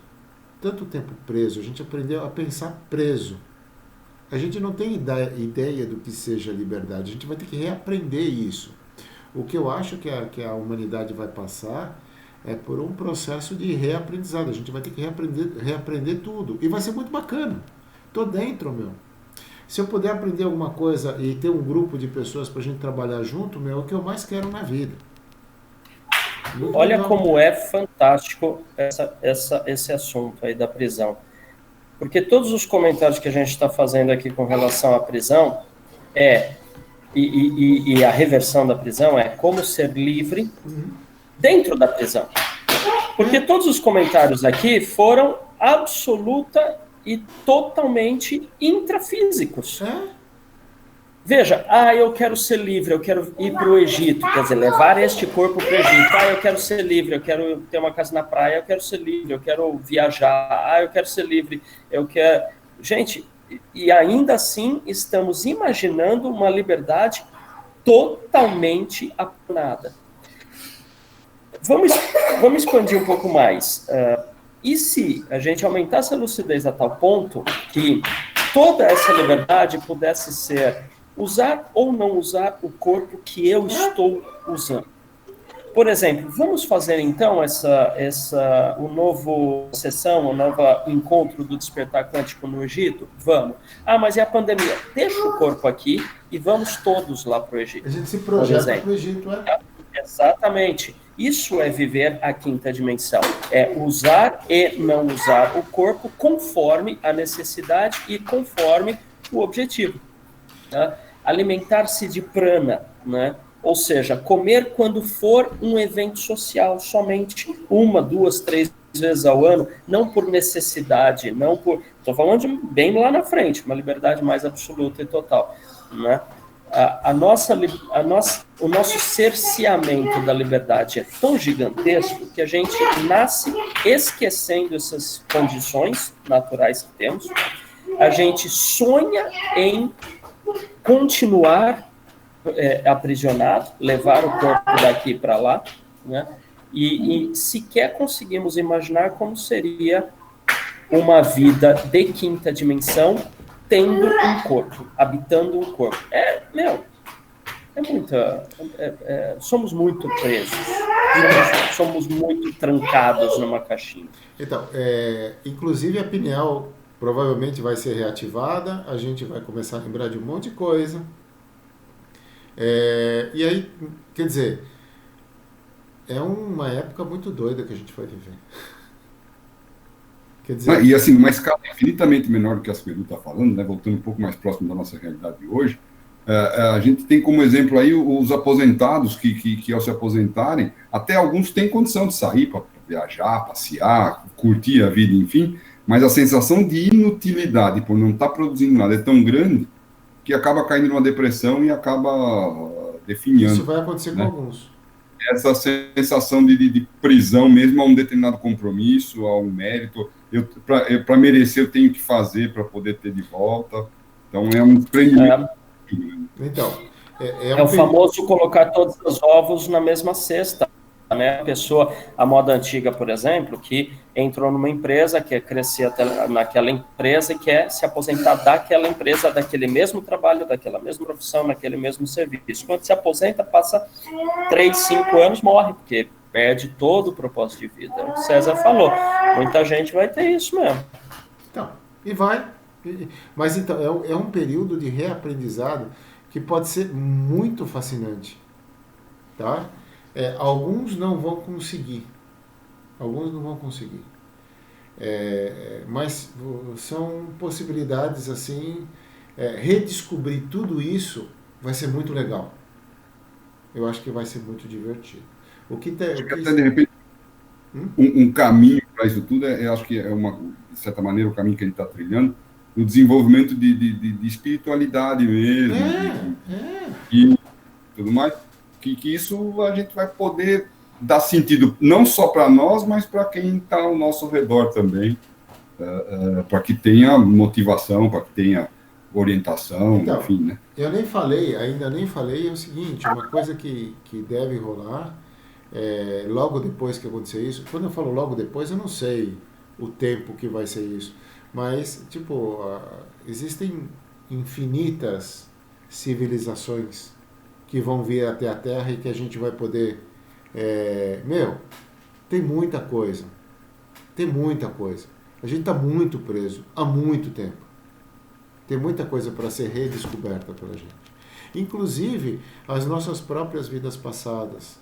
tanto tempo preso, a gente aprendeu a pensar preso. A gente não tem ideia do que seja liberdade, a gente vai ter que reaprender isso. O que eu acho que a humanidade vai passar é por um processo de reaprendizado, a gente vai ter que reaprender tudo, e vai ser muito bacana. Tô dentro, meu. Se eu puder aprender alguma coisa e ter um grupo de pessoas pra gente trabalhar junto, meu, é o que eu mais quero na vida. Muito Olha legal. como é fantástico esse assunto aí da prisão. Porque todos os comentários que a gente está fazendo aqui com relação à prisão e a reversão da prisão é como ser livre dentro da prisão. Porque todos os comentários aqui foram absoluta e totalmente intrafísicos. Veja, eu quero ser livre, eu quero ir para o Egito, quer dizer, levar este corpo para o Egito. Eu quero ser livre, eu quero ter uma casa na praia, eu quero ser livre, eu quero viajar, eu quero ser livre, eu quero... Gente, e ainda assim estamos imaginando uma liberdade totalmente apanada. Vamos expandir um pouco mais. E se a gente aumentasse a lucidez a tal ponto que toda essa liberdade pudesse ser usar ou não usar o corpo que eu estou usando? Por exemplo, vamos fazer então o novo sessão, o novo encontro do Despertar Quântico no Egito? Vamos. Mas e a pandemia? Deixa o corpo aqui e vamos todos lá para o Egito. A gente se projeta para o Egito, Exatamente. Isso é viver a quinta dimensão. É usar e não usar o corpo conforme a necessidade e conforme o objetivo. Né? Alimentar-se de prana, né? Ou seja, comer quando for um evento social, somente 1, 2, 3 vezes ao ano, não por necessidade, não por... Estou falando de bem lá na frente, uma liberdade mais absoluta e total. Né? o nosso cerceamento da liberdade é tão gigantesco que a gente nasce esquecendo essas condições naturais que temos. A gente sonha em continuar aprisionado, levar o corpo daqui para lá, né? E sequer conseguimos imaginar como seria uma vida de quinta dimensão tendo um corpo, habitando um corpo. Somos muito presos, somos muito trancados numa caixinha. Então, inclusive a pineal provavelmente vai ser reativada, a gente vai começar a lembrar de um monte de coisa. E aí, quer dizer, é uma época muito doida que a gente vai viver. Quer dizer... E assim, uma escala infinitamente menor do que a Sueli está falando, né, voltando um pouco mais próximo da nossa realidade de hoje, a gente tem como exemplo aí os aposentados que ao se aposentarem, até alguns têm condição de sair para viajar, passear, curtir a vida, enfim, mas a sensação de inutilidade por não estar produzindo nada é tão grande que acaba caindo numa depressão e acaba definhando. Isso vai acontecer com alguns. Essa sensação de prisão mesmo a um determinado compromisso, a um mérito. Para merecer, eu tenho que fazer para poder ter de volta. Então, é um prendimento. Então, o famoso colocar todos os ovos na mesma cesta. Né? A pessoa, a moda antiga, por exemplo, que entrou numa empresa, quer crescer naquela empresa e quer se aposentar daquela empresa, daquele mesmo trabalho, daquela mesma profissão, naquele mesmo serviço. Quando se aposenta, passa 3, 5 anos, morre, porque perde todo o propósito de vida. O César falou, muita gente vai ter isso mesmo. Então, e vai. Mas então, é um período de reaprendizado que pode ser muito fascinante, tá? Alguns não vão conseguir. Mas são possibilidades assim, redescobrir tudo isso vai ser muito legal. Eu acho que vai ser muito divertido. Até de repente, um caminho para isso tudo, acho que de certa maneira, o caminho que ele está trilhando, o desenvolvimento de espiritualidade mesmo, e tudo mais. Que isso a gente vai poder dar sentido não só para nós, mas para quem está ao nosso redor também, para que tenha motivação, para que tenha orientação, então, enfim, né? Eu ainda nem falei o seguinte, uma coisa que deve rolar, logo depois que acontecer isso, quando eu falo logo depois, eu não sei o tempo que vai ser isso, mas, existem infinitas civilizações que vão vir até a Terra e que a gente vai poder... tem muita coisa. A gente está muito preso há muito tempo. Tem muita coisa para ser redescoberta pela gente. Inclusive, as nossas próprias vidas passadas.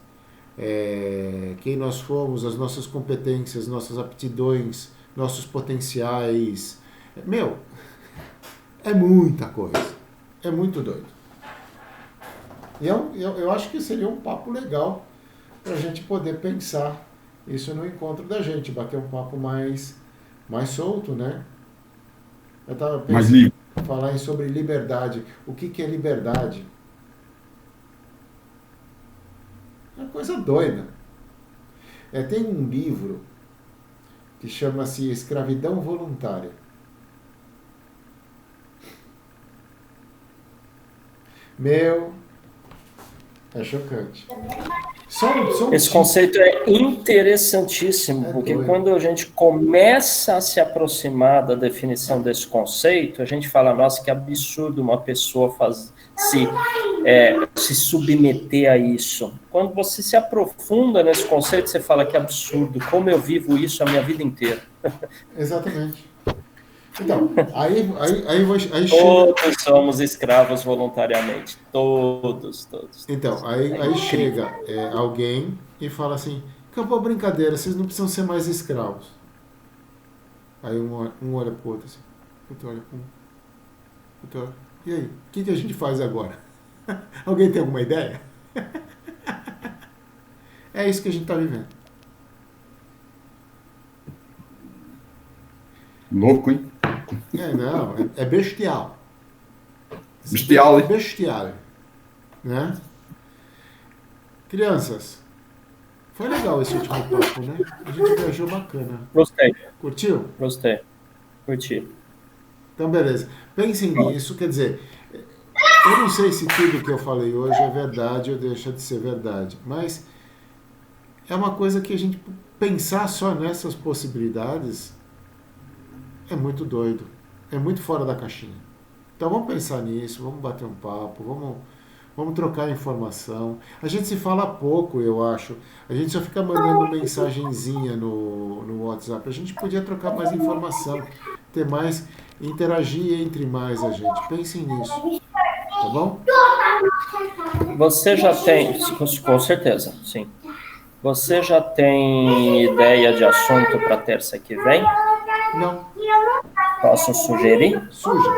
Quem nós fomos, as nossas competências, nossas aptidões, nossos potenciais. É muita coisa. É muito doido. E eu acho que seria um papo legal para a gente poder pensar isso no encontro da gente, bater um papo mais solto, né? Eu estava pensando em falar sobre liberdade. O que é liberdade? É uma coisa doida. Tem um livro que chama-se Escravidão Voluntária. É chocante. Esse conceito é interessantíssimo, porque quando a gente começa a se aproximar da definição desse conceito, a gente fala, nossa, que absurdo uma pessoa se submeter a isso. Quando você se aprofunda nesse conceito, você fala que absurdo, como eu vivo isso a minha vida inteira. Exatamente. Então, aí todos somos escravos voluntariamente. Todos. Então, aí chega alguém e fala assim, acabou a brincadeira, vocês não precisam ser mais escravos. Aí um olha pro outro assim, outro olha pro outro. E aí, o que a gente faz agora? Alguém tem alguma ideia? É isso que a gente está vivendo. Louco, hein? Não, é bestial. Bestial, hein? Bestial. né? Crianças, foi legal esse último papo, né? A gente viajou bacana. Gostei. Curtiu? Gostei. Curti. Então, beleza. Pensem nisso, quer dizer, eu não sei se tudo que eu falei hoje é verdade ou deixa de ser verdade, mas é uma coisa que a gente pensar só nessas possibilidades é muito doido, é muito fora da caixinha. Então vamos pensar nisso, vamos bater um papo, vamos trocar informação. A gente se fala pouco, eu acho. A gente só fica mandando mensagenzinha no WhatsApp. A gente podia trocar mais informação, ter mais, interagir entre mais a gente. Pensem nisso, tá bom? Você já tem, com certeza, sim. Você já tem ideia de assunto para terça que vem? Não. Posso sugerir? Suja.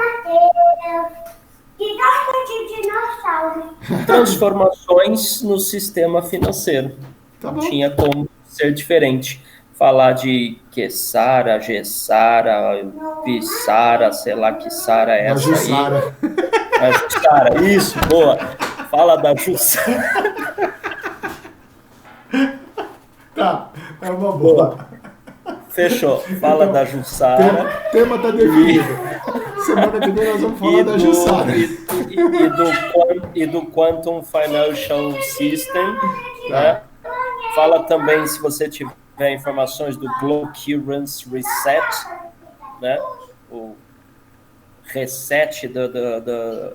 Transformações no sistema financeiro. Tá bom. Tinha como ser diferente. Falar de Quessara, Gessara, Vissara, sei lá que Sara é essa Jussara. aí. A Jussara, isso, boa. Fala da Jussara. Tá, é uma boa. Fechou. Fala Então, da Jussara. Tema tá definido. Semana que vem nós vamos falar da Jussara. E do Quantum Financial System, né? Fala também, se você tiver informações do Global Currency Reset, né? O reset da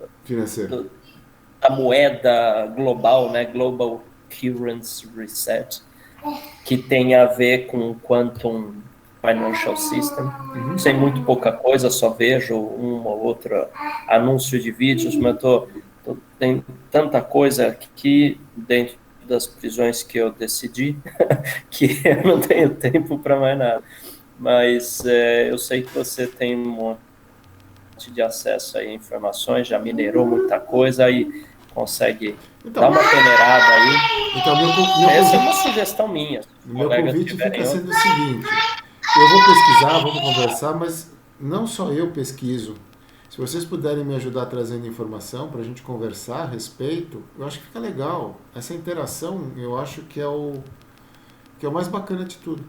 moeda global, né? Global Currency Reset, que tem a ver com o Quantum Financial System. Sei muito pouca coisa, só vejo uma ou outra anúncio de vídeos, mas tem tanta coisa que dentro das prisões que eu decidi que eu não tenho tempo para mais nada. Mas eu sei que você tem um monte de acesso a informações, já minerou muita coisa e consegue dar uma peneirada aí. Então, essa é uma sugestão minha. O meu convite fica sendo o seguinte: eu vou pesquisar, vamos conversar, mas não só eu pesquiso. Se vocês puderem me ajudar trazendo informação para a gente conversar a respeito, eu acho que fica legal. Essa interação, eu acho que é o mais bacana de tudo.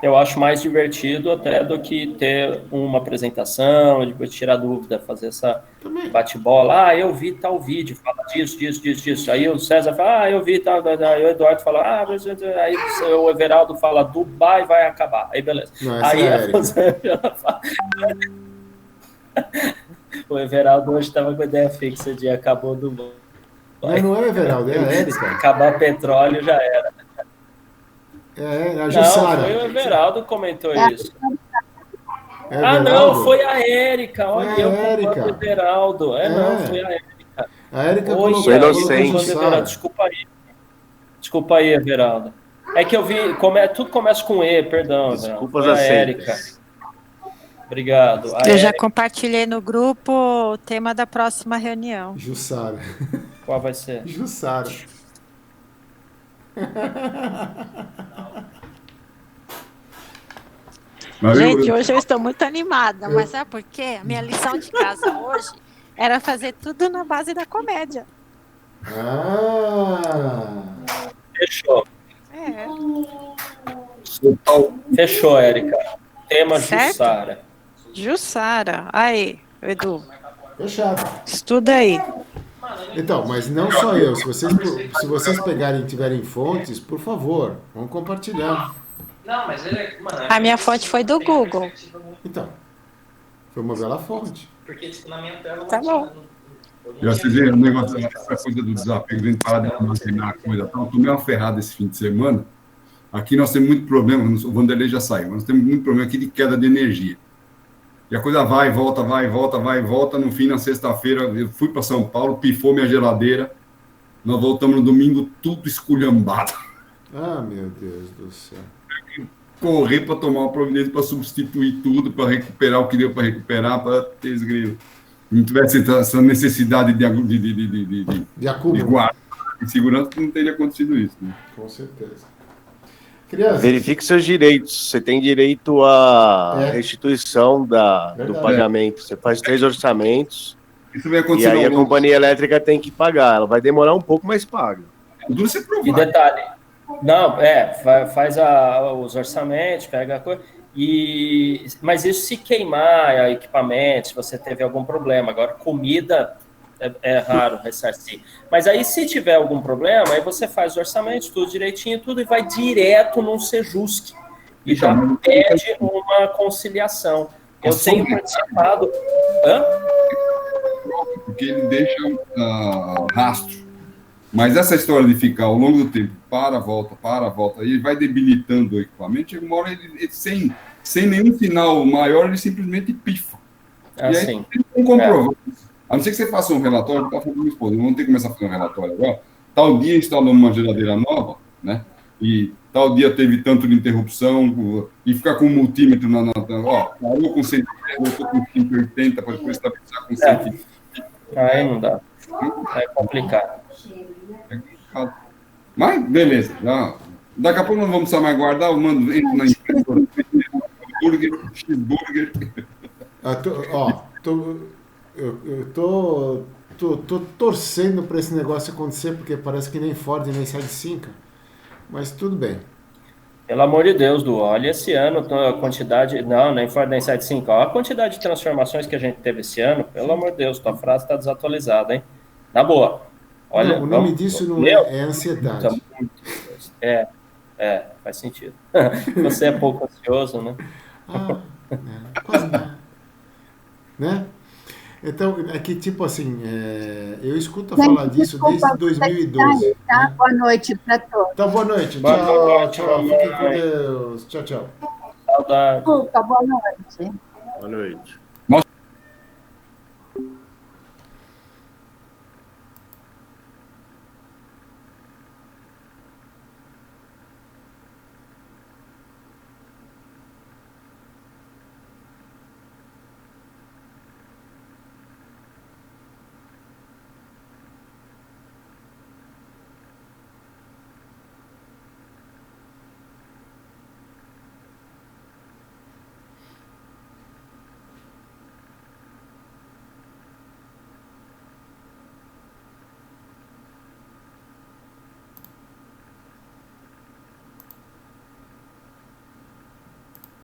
Eu acho mais divertido até do que ter uma apresentação, depois tirar dúvida, fazer essa bate-bola. Eu vi tal vídeo, fala disso. Aí o César fala, eu vi tal. Aí o Eduardo fala, aí o Everaldo fala, Dubai vai acabar. Aí beleza. Não, aí o Everaldo hoje estava com a ideia fixa de acabou Dubai. Não é Everaldo, é a Érica. Acabar petróleo já era. É a Jussara. Não, foi o Everaldo que comentou isso. Não, foi a Érica. Olha, eu concordo com o Everaldo. Foi a Érica. A Érica colocou inocente. Desculpa aí, Everaldo. É que eu vi, tudo começa com E, perdão. Desculpas a Érica. Obrigado. Eu já compartilhei no grupo o tema da próxima reunião. Jussara. Qual vai ser? Jussara. Gente, hoje eu estou muito animada, mas sabe por quê? A minha lição de casa hoje era fazer tudo na base da comédia. Fechou. Fechou, Érica. Tema Jussara. Jussara. Aí, Edu. Fechado. Estuda aí. Então, mas não só eu. Se vocês pegarem e tiverem fontes, por favor, vão compartilhar. Não, mas a minha fonte foi do Google. Então, foi uma bela fonte. Porque tipo, na minha tela tá bom. Já se vê o negócio, essa coisa do desapego, a gente parar de imaginar a coisa. Eu tomei uma ferrada esse fim de semana. Aqui nós temos muito problema, o Vanderlei já saiu, nós temos muito problema aqui de queda de energia. E a coisa vai e volta. No fim, na sexta-feira, eu fui para São Paulo, pifou minha geladeira. Nós voltamos no domingo, tudo esculhambado. Meu Deus do céu. Correr para tomar uma providência para substituir tudo, para recuperar o que deu para recuperar, para ter esgrilo. Se não tivesse essa necessidade de guarda, de segurança, não teria acontecido isso. Né? Com certeza. Crianças. Verifique seus direitos. Você tem direito à restituição do pagamento. Você faz 3 orçamentos. Isso vai E acontecer aí ao a longo- companhia elétrica tem que pagar. Ela vai demorar um pouco, mas paga. Tudo você provar. E detalhe, não, faz os orçamentos, pega a coisa, mas isso se queimar equipamento, se você teve algum problema. Agora, comida é raro ressarcir. Mas aí, se tiver algum problema, aí você faz o orçamento, tudo direitinho, tudo, e vai direto num Sejusc. E já pede uma conciliação. Eu tenho participado... Hã? Porque ele deixa rastro. Mas essa história de ficar ao longo do tempo, para, volta, ele vai debilitando o equipamento, chega uma hora ele sem nenhum sinal maior, ele simplesmente pifa. E aí Assim. tem que comprovar. A não ser que você faça um relatório, tá falando com minha esposa, vamos ter que começar a fazer um relatório agora. Tal dia instalou uma geladeira nova, né? E tal dia teve tanto de interrupção, e ficar com um multímetro parou com 110, voltou com 180, para depois estabilizar com 120. Aí não dá. É complicado. Mas, beleza. Daqui a pouco nós vamos precisar mais guardar. Eu entro na empresa, cheeseburger. Eu tô torcendo para esse negócio acontecer, porque parece que nem Ford nem sai de 5. Mas tudo bem. Pelo amor de Deus, Du, olha esse ano a quantidade... Não, nem Ford nem 75. Olha a quantidade de transformações que a gente teve esse ano. Pelo amor de Deus, tua frase está desatualizada, hein? Na boa. Olha, não, o nome disso não é ansiedade. Faz sentido. Você é pouco ansioso, né? Quase nada. Né? Então, é que, tipo assim, eu escuto falar disso desde 2012. Tá? Né? Boa noite para todos. Então, boa noite. Tchau. Fiquem com Deus. Tchau. Saudade. Desculpa, boa noite. Boa noite.